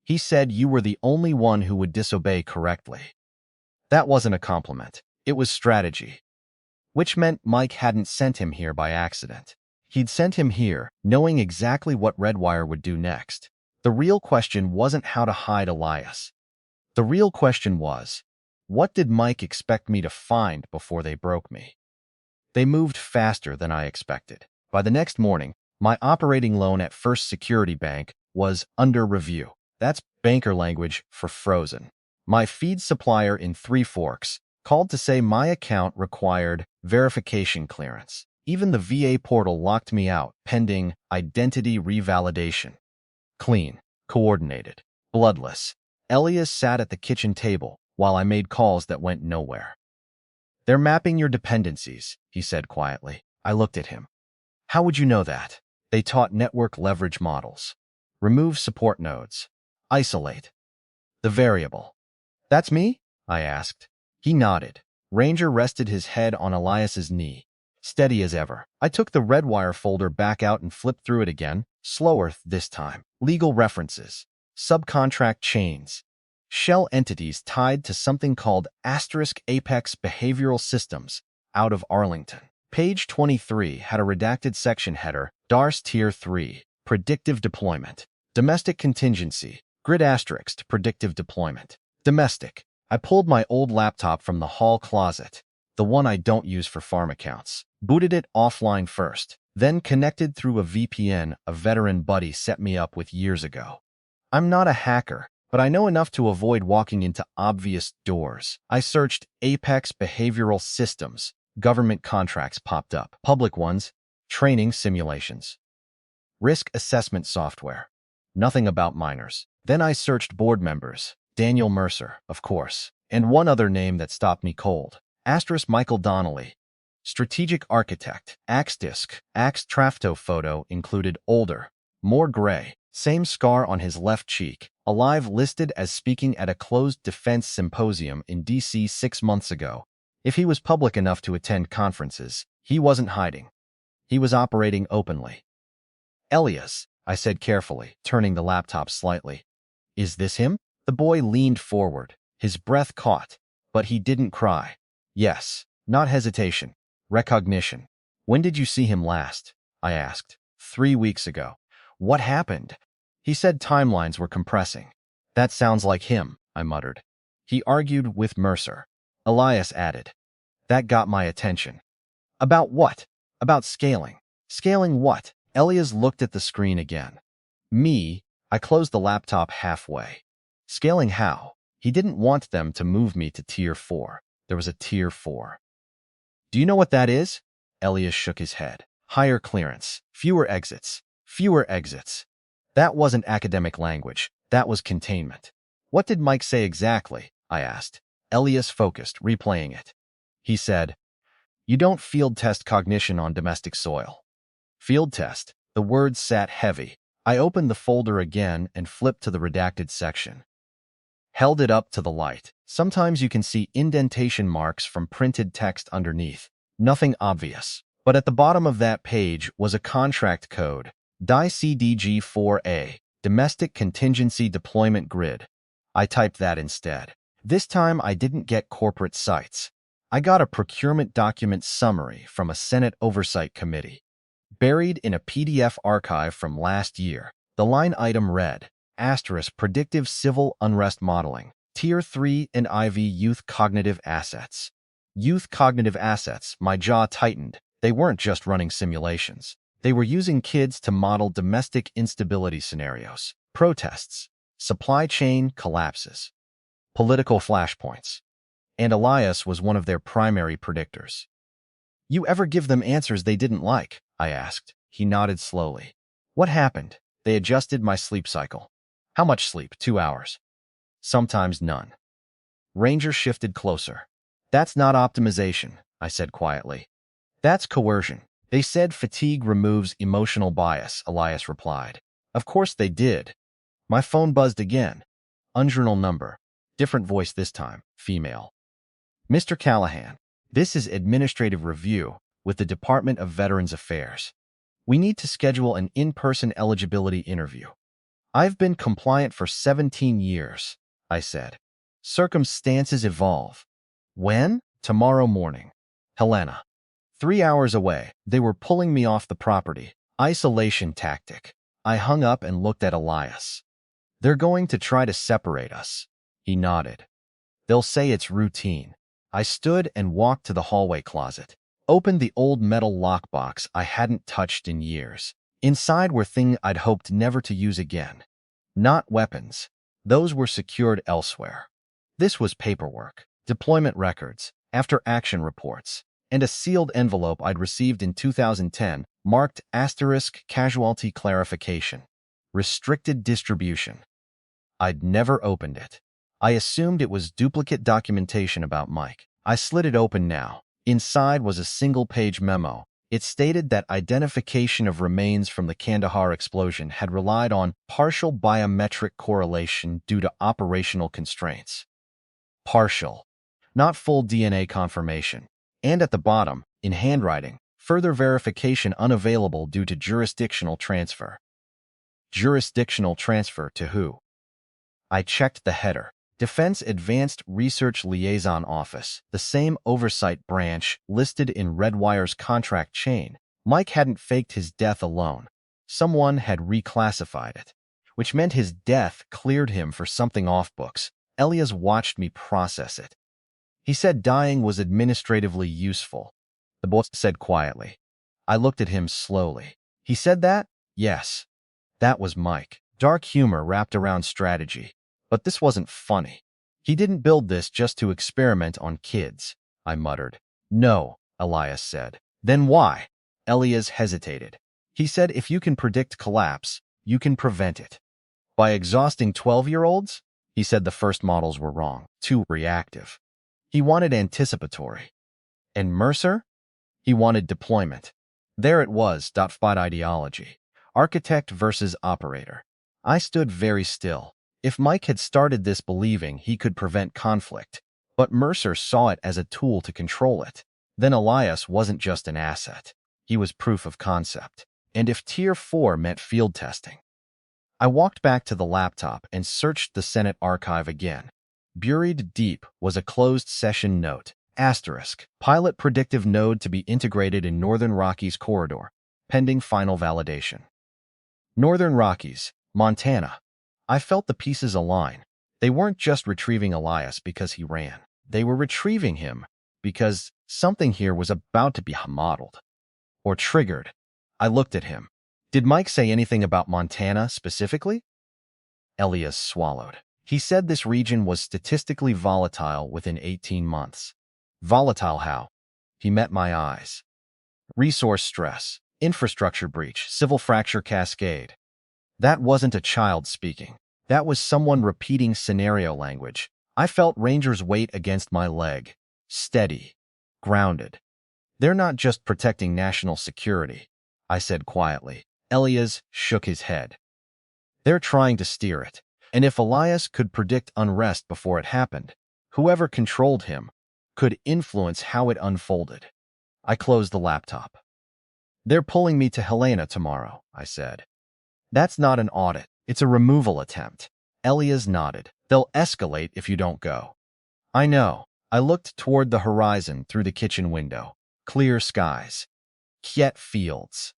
He said you were the only one who would disobey correctly. That wasn't a compliment. It was strategy. Which meant Mike hadn't sent him here by accident. He'd sent him here, knowing exactly what Redwire would do next. The real question wasn't how to hide Elias. The real question was, what did Mike expect me to find before they broke me? They moved faster than I expected. By the next morning, my operating loan at First Security Bank was under review. That's banker language for frozen. My feed supplier in Three Forks called to say my account required verification clearance. Even the VA portal locked me out, pending identity revalidation. Clean, coordinated, bloodless. Elias sat at the kitchen table while I made calls that went nowhere. They're mapping your dependencies, he said quietly. I looked at him. How would you know that? They taught network leverage models. Remove support nodes. Isolate. The variable. That's me? I asked. He nodded. Ranger rested his head on Elias's knee. Steady as ever. I took the Redwire folder back out and flipped through it again, slower this time. Legal references. Subcontract chains. Shell entities tied to something called Asterisk Apex Behavioral Systems out of Arlington. Page 23 had a redacted section header, DARS Tier 3, Predictive Deployment. Domestic Contingency, Grid Asterisk, Predictive Deployment. Domestic. I pulled my old laptop from the hall closet, the one I don't use for farm accounts, booted it offline first, then connected through a VPN a veteran buddy set me up with years ago. I'm not a hacker, but I know enough to avoid walking into obvious doors. I searched Apex Behavioral Systems. Government contracts popped up. Public ones, training simulations. Risk assessment software. Nothing about minors. Then I searched board members. Daniel Mercer, of course. And one other name that stopped me cold. Asterisk Michael Donnelly. Strategic architect. Axe Trafto photo included older, more gray. Same scar on his left cheek. Alive listed as speaking at a closed defense symposium in D.C. 6 months ago. If he was public enough to attend conferences, he wasn't hiding. He was operating openly. Elias, I said carefully, turning the laptop slightly. Is this him? The boy leaned forward. His breath caught, but he didn't cry. Yes, not hesitation. Recognition. When did you see him last? I asked. 3 weeks ago. What happened? He said timelines were compressing. That sounds like him, I muttered. He argued with Mercer. Elias added. That got my attention. About what? About scaling. Scaling what? Elias looked at the screen again. Me, I closed the laptop halfway. Scaling how? He didn't want them to move me to Tier 4. There was a Tier 4. Do you know what that is? Elias shook his head. Higher clearance. Fewer exits. Fewer exits. That wasn't academic language. That was containment. What did Mike say exactly? I asked. Elias focused, replaying it. He said, "You don't field test cognition on domestic soil." Field test. The words sat heavy. I opened the folder again and flipped to the redacted section. Held it up to the light. Sometimes you can see indentation marks from printed text underneath. Nothing obvious. But at the bottom of that page was a contract code. DICDG4A, Domestic Contingency Deployment Grid. I typed that instead. This time I didn't get corporate sites. I got a procurement document summary from a Senate Oversight Committee. Buried in a PDF archive from last year, the line item read, Predictive Civil Unrest Modeling, Tier 3 and IV Youth Cognitive Assets. Youth Cognitive Assets, my jaw tightened. They weren't just running simulations. They were using kids to model domestic instability scenarios, protests, supply chain collapses, political flashpoints. And Elias was one of their primary predictors. You ever give them answers they didn't like? I asked. He nodded slowly. What happened? They adjusted my sleep cycle. How much sleep? 2 hours. Sometimes none. Ranger shifted closer. That's not optimization, I said quietly. That's coercion. They said fatigue removes emotional bias, Elias replied. Of course they did. My phone buzzed again. Unjournal number. Different voice this time, female. Mr. Callahan, this is administrative review with the Department of Veterans Affairs. We need to schedule an in-person eligibility interview. I've been compliant for 17 years, I said. Circumstances evolve. When? Tomorrow morning. Helena. 3 hours away, they were pulling me off the property. Isolation tactic. I hung up and looked at Elias. They're going to try to separate us. He nodded. They'll say it's routine. I stood and walked to the hallway closet, opened the old metal lockbox I hadn't touched in years. Inside were things I'd hoped never to use again. Not weapons. Those were secured elsewhere. This was paperwork, deployment records, after-action reports, and a sealed envelope I'd received in 2010 marked *casualty clarification. Restricted distribution. I'd never opened it. I assumed it was duplicate documentation about Mike. I slid it open now. Inside was a single-page memo. It stated that identification of remains from the Kandahar explosion had relied on partial biometric correlation due to operational constraints. Partial, not full DNA confirmation. And at the bottom, in handwriting, further verification unavailable due to jurisdictional transfer. Jurisdictional transfer to who? I checked the header. Defense Advanced Research Liaison Office, the same oversight branch listed in Redwire's contract chain. Mike hadn't faked his death alone. Someone had reclassified it, which meant his death cleared him for something off books. Elias watched me process it. He said dying was administratively useful. The boss said quietly. I looked at him slowly. He said that? Yes. That was Mike. Dark humor wrapped around strategy. But this wasn't funny. He didn't build this just to experiment on kids, I muttered. No, Elias said. Then why? Elias hesitated. He said if you can predict collapse, you can prevent it. By exhausting 12-year-olds? He said the first models were wrong, too reactive. He wanted anticipatory. And Mercer? He wanted deployment. There it was, fight ideology. Architect versus operator. I stood very still. If Mike had started this believing he could prevent conflict, but Mercer saw it as a tool to control it, then Elias wasn't just an asset. He was proof of concept. And if Tier 4 meant field testing. I walked back to the laptop and searched the Senate archive again. Buried deep was a closed session note. Pilot predictive node to be integrated in Northern Rockies corridor, pending final validation. Northern Rockies, Montana. I felt the pieces align. They weren't just retrieving Elias because he ran. They were retrieving him because something here was about to be modeled or triggered. I looked at him. Did Mike say anything about Montana specifically? Elias swallowed. He said this region was statistically volatile within 18 months. Volatile how? He met my eyes. Resource stress, infrastructure breach, civil fracture cascade. That wasn't a child speaking. That was someone repeating scenario language. I felt Ranger's weight against my leg. Steady. Grounded. They're not just protecting national security, I said quietly. Elias shook his head. They're trying to steer it. And if Elias could predict unrest before it happened, whoever controlled him could influence how it unfolded. I closed the laptop. They're pulling me to Helena tomorrow, I said. That's not an audit. It's a removal attempt. Elias nodded. They'll escalate if you don't go. I know. I looked toward the horizon through the kitchen window. Clear skies. Quiet fields.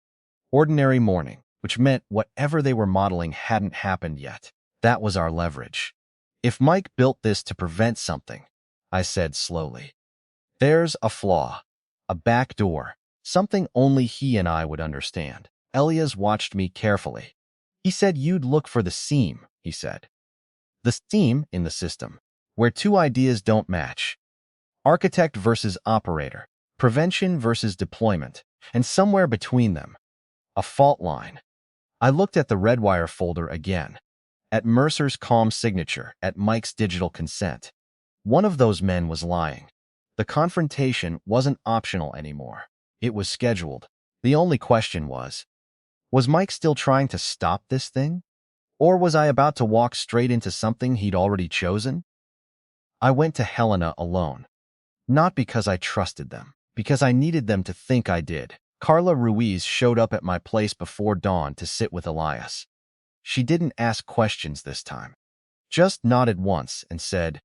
Ordinary morning, which meant whatever they were modeling hadn't happened yet. That was our leverage. If Mike built this to prevent something, I said slowly, there's a flaw. A back door. Something only he and I would understand. Elias watched me carefully. He said you'd look for the seam, he said. The seam in the system, where two ideas don't match. Architect versus operator, prevention versus deployment, and somewhere between them, a fault line. I looked at the Redwire folder again, at Mercer's calm signature, at Mike's digital consent. One of those men was lying. The confrontation wasn't optional anymore. It was scheduled. The only question was Mike still trying to stop this thing? Or was I about to walk straight into something he'd already chosen? I went to Helena alone. Not because I trusted them, because I needed them to think I did. Carla Ruiz showed up at my place before dawn to sit with Elias. She didn't ask questions this time. Just nodded once and said,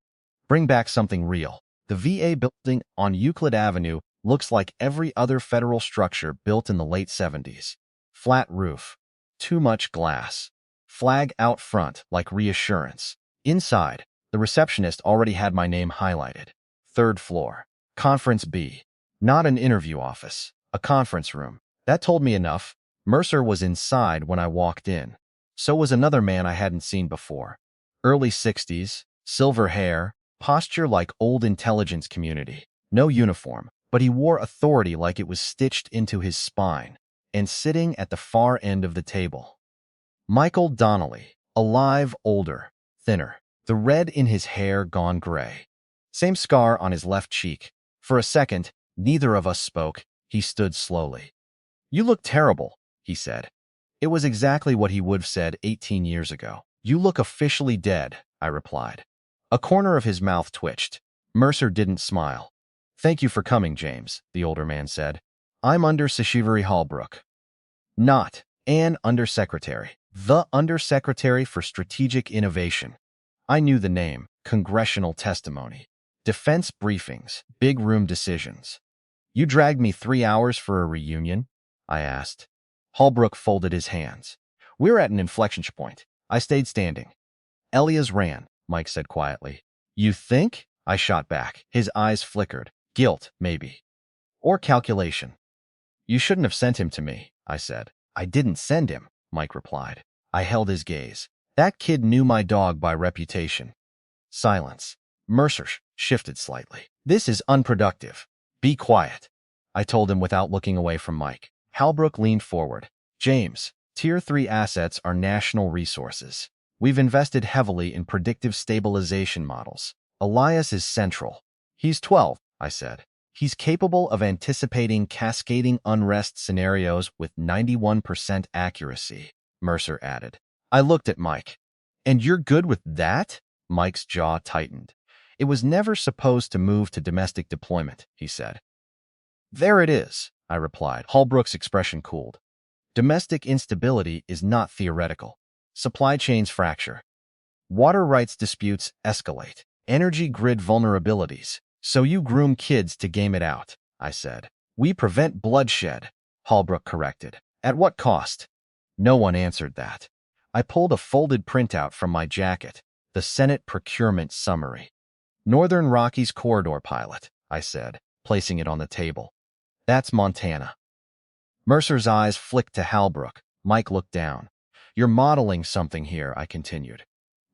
bring back something real. The VA building on Euclid Avenue looks like every other federal structure built in the late 70s. Flat roof. Too much glass. Flag out front like reassurance. Inside, the receptionist already had my name highlighted. 3rd floor. Conference B. Not an interview office. A conference room. That told me enough. Mercer was inside when I walked in. So was another man I hadn't seen before. Early 60s, silver hair, posture like old intelligence community. No uniform, but he wore authority like it was stitched into his spine, and sitting at the far end of the table. Michael Donnelly, alive, older, thinner, the red in his hair gone gray. Same scar on his left cheek. For a second, neither of us spoke. He stood slowly. You look terrible, he said. It was exactly what he would have said 18 years ago. You look officially dead, I replied. A corner of his mouth twitched. Mercer didn't smile. Thank you for coming, James, the older man said. I'm Under Sashivari Hallbrook. Not an undersecretary. The Undersecretary for Strategic Innovation. I knew the name. Congressional testimony. Defense briefings. Big room decisions. You dragged me 3 hours for a reunion? I asked. Hallbrook folded his hands. We're at an inflection point. I stayed standing. Elias ran, Mike said quietly. You think? I shot back. His eyes flickered. Guilt, maybe. Or calculation. You shouldn't have sent him to me, I said. I didn't send him, Mike replied. I held his gaze. That kid knew my dog by reputation. Silence. Mercer shifted slightly. This is unproductive. Be quiet, I told him without looking away from Mike. Hallbrook leaned forward. James, Tier 3 assets are national resources. We've invested heavily in predictive stabilization models. Elias is central. He's 12, I said. He's capable of anticipating cascading unrest scenarios with 91% accuracy, Mercer added. I looked at Mike. And you're good with that? Mike's jaw tightened. It was never supposed to move to domestic deployment, he said. There it is, I replied. Hallbrook's expression cooled. Domestic instability is not theoretical. Supply chains fracture. Water rights disputes escalate. Energy grid vulnerabilities. So you groom kids to game it out, I said. We prevent bloodshed, Hallbrook corrected. At what cost? No one answered that. I pulled a folded printout from my jacket, the Senate procurement summary. Northern Rockies corridor pilot, I said, placing it on the table. That's Montana. Mercer's eyes flicked to Halbrook. Mike looked down. You're modeling something here, I continued.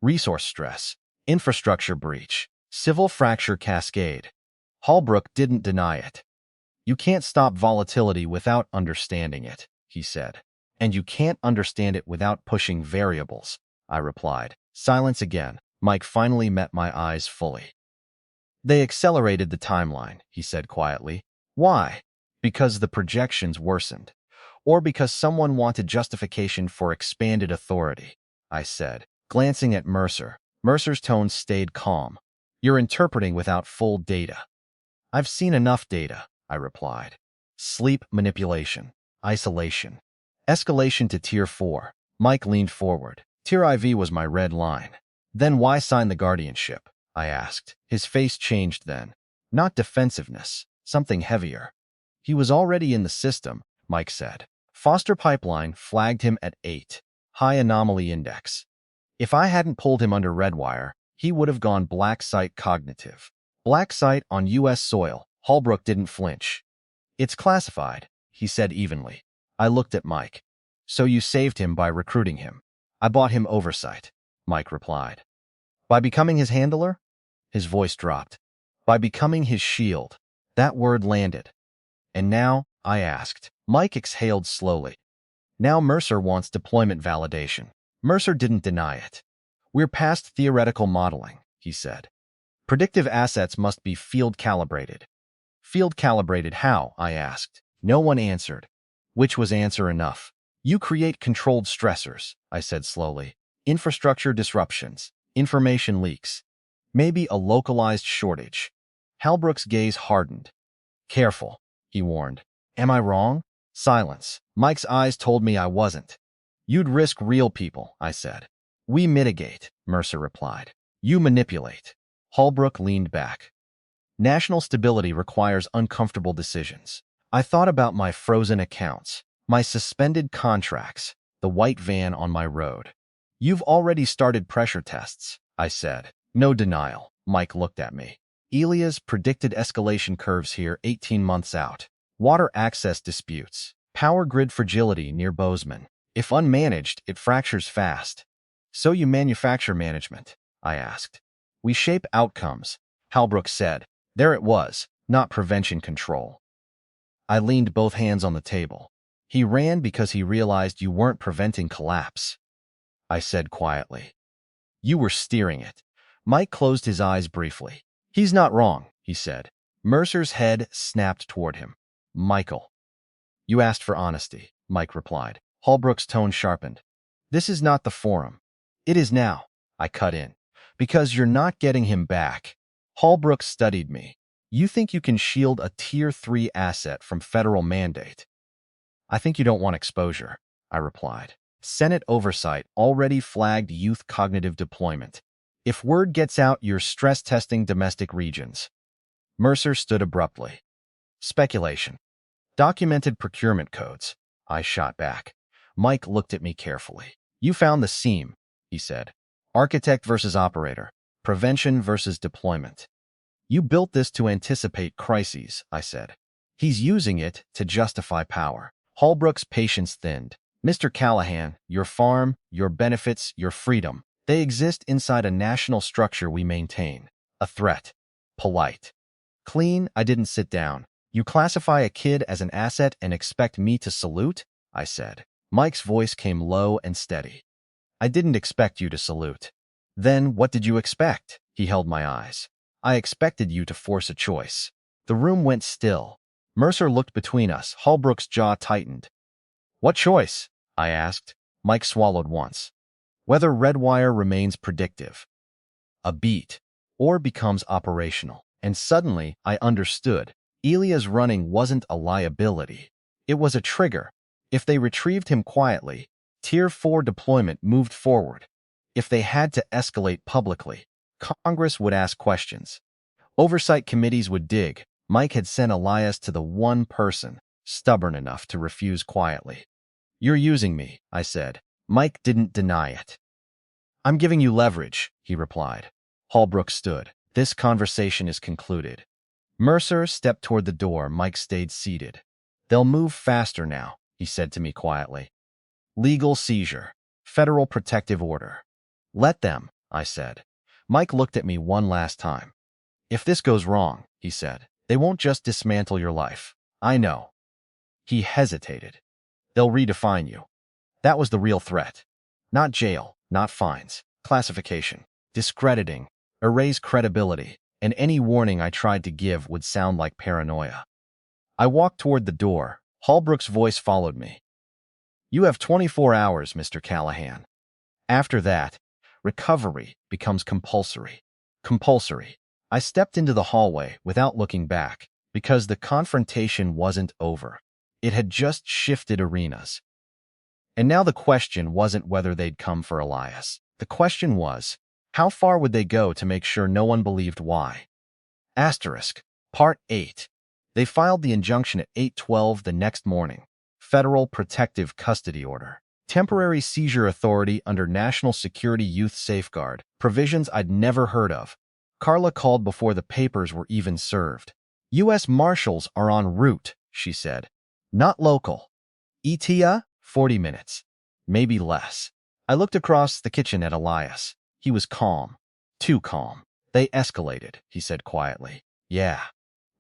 Resource stress, infrastructure breach, civil fracture cascade. Halbrook didn't deny it. You can't stop volatility without understanding it, he said. And you can't understand it without pushing variables, I replied. Silence again. Mike finally met my eyes fully. They accelerated the timeline, he said quietly. Why? Because the projections worsened. Or because someone wanted justification for expanded authority, I said, glancing at Mercer. Mercer's tone stayed calm. You're interpreting without full data. I've seen enough data, I replied. Sleep manipulation, isolation, escalation to Tier 4. Mike leaned forward. Tier IV was my red line. Then why sign the guardianship? I asked. His face changed then. Not defensiveness, something heavier. He was already in the system, Mike said. Foster Pipeline flagged him at 8. High anomaly index. If I hadn't pulled him under Redwire, he would have gone black site cognitive. Black site on U.S. soil. Halbrook didn't flinch. It's classified, he said evenly. I looked at Mike. So you saved him by recruiting him. I bought him oversight, Mike replied. By becoming his handler? His voice dropped. By becoming his shield. That word landed. And now, I asked. Mike exhaled slowly. Now Mercer wants deployment validation. Mercer didn't deny it. We're past theoretical modeling, he said. Predictive assets must be field-calibrated. Field-calibrated how? I asked. No one answered. Which was answer enough. You create controlled stressors, I said slowly. Infrastructure disruptions, information leaks, maybe a localized shortage. Halbrook's gaze hardened. Careful, he warned. Am I wrong? Silence. Mike's eyes told me I wasn't. You'd risk real people, I said. We mitigate, Mercer replied. You manipulate. Halbrook leaned back. National stability requires uncomfortable decisions. I thought about my frozen accounts, my suspended contracts, the white van on my road. You've already started pressure tests, I said. No denial. Mike looked at me. Elia's predicted escalation curves here 18 months out. Water access disputes. Power grid fragility near Bozeman. If unmanaged, it fractures fast. So you manufacture management? I asked. We shape outcomes, Halbrook said. There it was, not prevention control. I leaned both hands on the table. He ran because he realized you weren't preventing collapse, I said quietly. You were steering it. Mike closed his eyes briefly. He's not wrong, he said. Mercer's head snapped toward him. Michael. You asked for honesty, Mike replied. Halbrook's tone sharpened. This is not the forum. It is now, I cut in. Because you're not getting him back. Halbrook studied me. You think you can shield a Tier 3 asset from federal mandate? I think you don't want exposure, I replied. Senate oversight already flagged youth cognitive deployment. If word gets out, you're stress testing domestic regions. Mercer stood abruptly. Speculation. Documented procurement codes, I shot back. Mike looked at me carefully. You found the seam, he said. Architect versus operator. Prevention versus deployment. You built this to anticipate crises, I said. He's using it to justify power. Halbrook's patience thinned. Mr. Callahan, your farm, your benefits, your freedom, they exist inside a national structure we maintain. A threat. Polite. Clean, I didn't sit down. You classify a kid as an asset and expect me to salute? I said. Mike's voice came low and steady. I didn't expect you to salute. Then what did you expect? He held my eyes. I expected you to force a choice. The room went still. Mercer looked between us. Halbrook's jaw tightened. What choice? I asked. Mike swallowed once. Whether Redwire remains predictive, a beat, or becomes operational. And suddenly, I understood. Elia's running wasn't a liability. It was a trigger. If they retrieved him quietly, Tier 4 deployment moved forward. If they had to escalate publicly, Congress would ask questions. Oversight committees would dig. Mike had sent Elias to the one person stubborn enough to refuse quietly. You're using me, I said. Mike didn't deny it. I'm giving you leverage, he replied. Halbrook stood. This conversation is concluded. Mercer stepped toward the door. Mike stayed seated. They'll move faster now, he said to me quietly. Legal seizure. Federal protective order. Let them, I said. Mike looked at me one last time. If this goes wrong, he said, they won't just dismantle your life. I know. He hesitated. They'll redefine you. That was the real threat. Not jail, not fines, classification, discrediting, erase credibility, and any warning I tried to give would sound like paranoia. I walked toward the door. Holbrook's voice followed me. You have 24 hours, Mr. Callahan. After that, recovery becomes compulsory. Compulsory. I stepped into the hallway without looking back because the confrontation wasn't over. It had just shifted arenas. And now the question wasn't whether they'd come for Elias. The question was, how far would they go to make sure no one believed why? Asterisk. Part 8. They filed the injunction at 8:12 the next morning. Federal Protective Custody Order. Temporary seizure authority under National Security Youth Safeguard. Provisions I'd never heard of. Carla called before the papers were even served. U.S. Marshals are en route, she said. Not local. ETA? 40 minutes. Maybe less. I looked across the kitchen at Elias. He was calm. Too calm. They escalated, he said quietly. Yeah.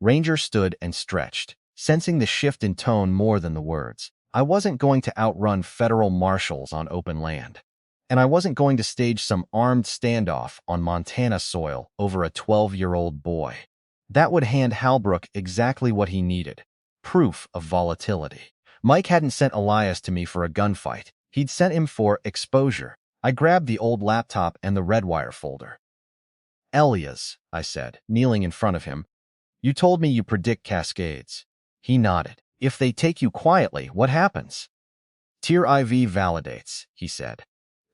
Ranger stood and stretched, sensing the shift in tone more than the words. I wasn't going to outrun federal marshals on open land. And I wasn't going to stage some armed standoff on Montana soil over a 12-year-old boy. That would hand Holbrook exactly what he needed. Proof of volatility. Mike hadn't sent Elias to me for a gunfight. He'd sent him for exposure. I grabbed the old laptop and the Redwire folder. Elias, I said, kneeling in front of him. You told me you predict cascades. He nodded. If they take you quietly, what happens? Tier IV validates, he said.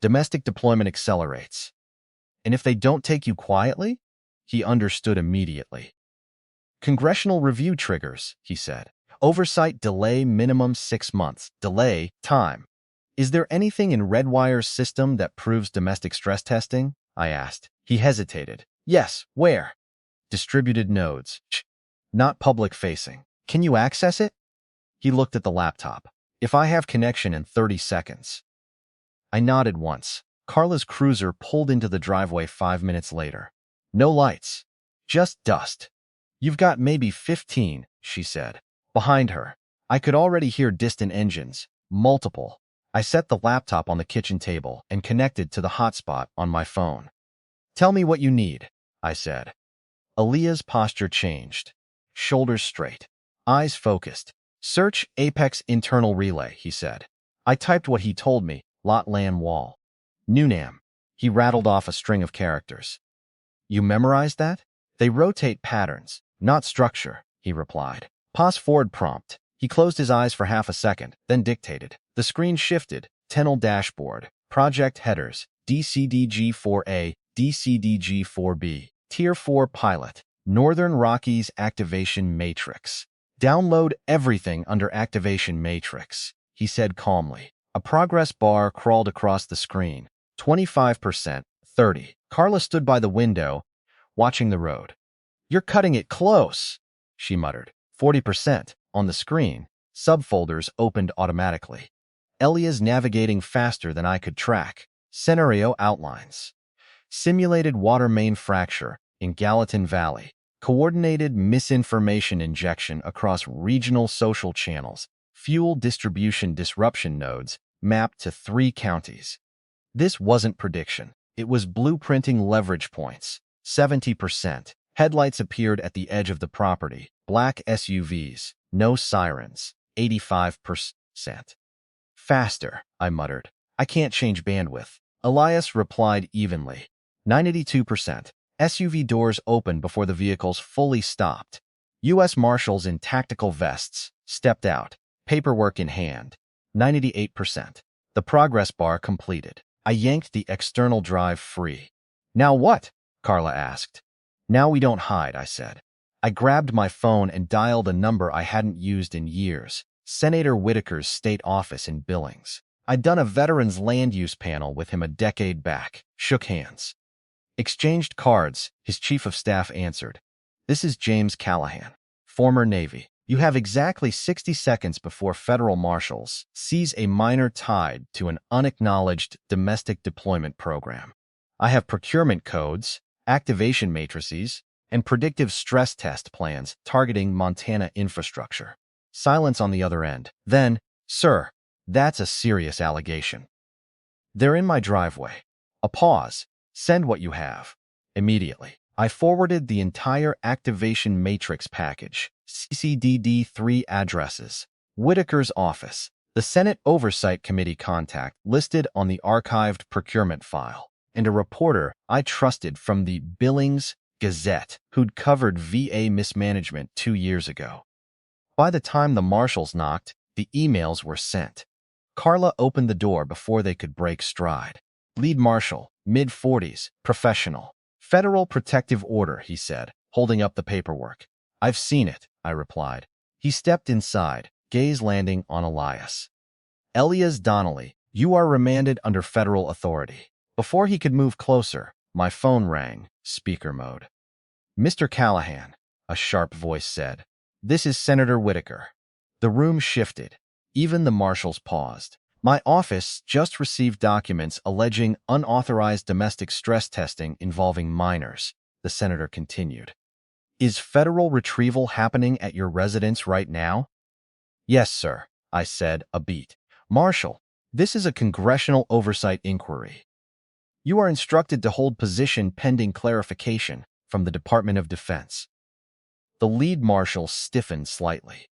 Domestic deployment accelerates. And if they don't take you quietly? He understood immediately. Congressional review triggers, he said. Oversight delay minimum 6 months. Delay time. Is there anything in Redwire's system that proves domestic stress testing? I asked. He hesitated. Yes, where? Distributed nodes. Not public-facing. Can you access it? He looked at the laptop. If I have connection in 30 seconds. I nodded once. Carla's cruiser pulled into the driveway 5 minutes later. No lights. Just dust. You've got maybe 15, she said. Behind her. I could already hear distant engines. Multiple. I set the laptop on the kitchen table and connected to the hotspot on my phone. Tell me what you need, I said. Aaliyah's posture changed. Shoulders straight. Eyes focused. Search Apex internal relay, he said. I typed what he told me. Lot LAN wall. Nunam. He rattled off a string of characters. You memorized that? They rotate patterns, not structure, he replied. Pause forward prompt. He closed his eyes for half a second, then dictated. The screen shifted. Tenal dashboard. Project headers. DCDG-4A, DCDG-4B. Tier 4 pilot. Northern Rockies activation matrix. Download everything under activation matrix, he said calmly. A progress bar crawled across the screen. 25%, 30. Carla stood by the window, watching the road. You're cutting it close, she muttered. 40%. On the screen, subfolders opened automatically. Elia's navigating faster than I could track. Scenario outlines. Simulated water main fracture in Gallatin Valley. Coordinated misinformation injection across regional social channels. Fuel distribution disruption nodes mapped to 3 counties. This wasn't prediction. It was blueprinting leverage points. 70%. Headlights appeared at the edge of the property. Black SUVs. No sirens. 85%. Faster, I muttered. I can't change bandwidth. Elias replied evenly. 92%. SUV doors opened before the vehicles fully stopped. U.S. Marshals in tactical vests stepped out, paperwork in hand. 98%. The progress bar completed. I yanked the external drive free. Now what? Carla asked. Now we don't hide, I said. I grabbed my phone and dialed a number I hadn't used in years. Senator Whitaker's state office in Billings. I'd done a veterans land use panel with him a decade back. Shook hands. Exchanged cards, his chief of staff answered. This is James Callahan, former Navy. You have exactly 60 seconds before federal marshals seize a minor tied to an unacknowledged domestic deployment program. I have procurement codes, activation matrices, and predictive stress test plans targeting Montana infrastructure. Silence on the other end. Then, sir, that's a serious allegation. They're in my driveway. A pause. Send what you have. Immediately. I forwarded the entire activation matrix package, CCDD3 addresses, Whitaker's office, the Senate Oversight Committee contact listed on the archived procurement file, and a reporter I trusted from the Billings Gazette who'd covered VA mismanagement 2 years ago. By the time the marshals knocked, the emails were sent. Carla opened the door before they could break stride. Lead marshal, mid-40s, professional. Federal protective order, he said, holding up the paperwork. I've seen it, I replied. He stepped inside, gaze landing on Elias. Elias Donnelly, you are remanded under federal authority. Before he could move closer, my phone rang, speaker mode. Mr. Callahan, a sharp voice said. This is Senator Whitaker. The room shifted. Even the marshals paused. My office just received documents alleging unauthorized domestic stress testing involving minors, the senator continued. Is federal retrieval happening at your residence right now? Yes, sir, I said, a beat. Marshal, this is a congressional oversight inquiry. You are instructed to hold position pending clarification from the Department of Defense. The lead marshal stiffened slightly.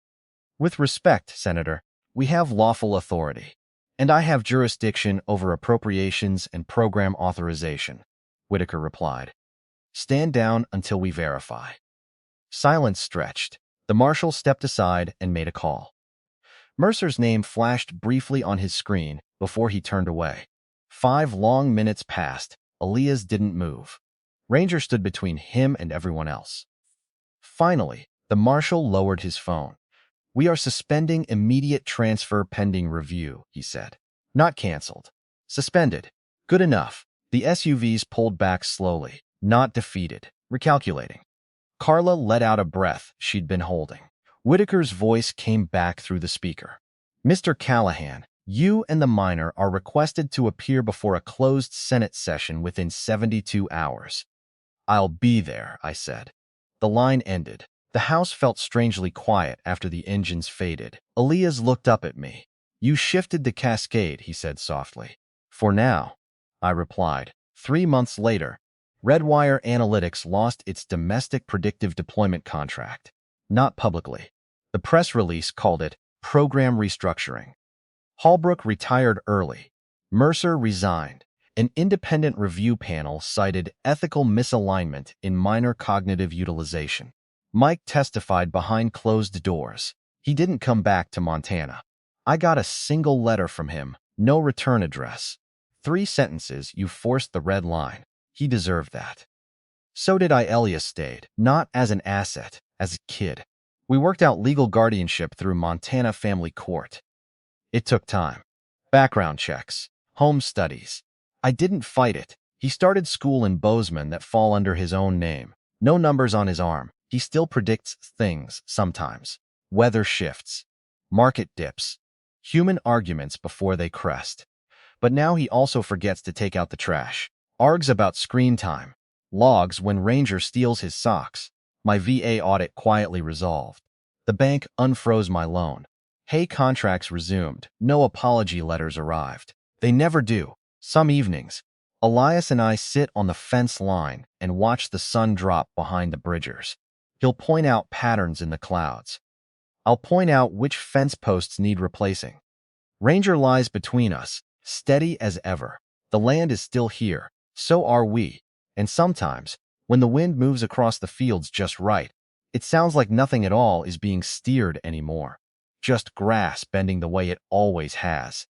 With respect, Senator, we have lawful authority. And I have jurisdiction over appropriations and program authorization, Whitaker replied. Stand down until we verify. Silence stretched. The marshal stepped aside and made a call. Mercer's name flashed briefly on his screen before he turned away. 5 long minutes passed. Elias didn't move. Ranger stood between him and everyone else. Finally, the marshal lowered his phone. We are suspending immediate transfer pending review, he said. Not canceled. Suspended. Good enough. The SUVs pulled back slowly, not defeated, recalculating. Carla let out a breath she'd been holding. Whitaker's voice came back through the speaker. Mr. Callahan, you and the minor are requested to appear before a closed Senate session within 72 hours. I'll be there, I said. The line ended. The house felt strangely quiet after the engines faded. Elias looked up at me. You shifted the cascade, he said softly. For now, I replied. 3 months later, Redwire Analytics lost its domestic predictive deployment contract. Not publicly. The press release called it program restructuring. Holbrook retired early. Mercer resigned. An independent review panel cited ethical misalignment in minor cognitive utilization. Mike testified behind closed doors. He didn't come back to Montana. I got a single letter from him, no return address. 3 sentences, you forced the red line. He deserved that. So did I. Elias stayed, not as an asset, as a kid. We worked out legal guardianship through Montana Family Court. It took time. Background checks, home studies. I didn't fight it. He started school in Bozeman that fall under his own name. No numbers on his arm. He still predicts things sometimes. Weather shifts, market dips, human arguments before they crest. But now he also forgets to take out the trash. Args about screen time. Logs when Ranger steals his socks. My VA audit quietly resolved. The bank unfroze my loan. Hay contracts resumed. No apology letters arrived. They never do. Some evenings, Elias and I sit on the fence line and watch the sun drop behind the bridgers. He'll point out patterns in the clouds. I'll point out which fence posts need replacing. Ranger lies between us, steady as ever. The land is still here. So are we. And sometimes, when the wind moves across the fields just right, it sounds like nothing at all is being steered anymore. Just grass bending the way it always has.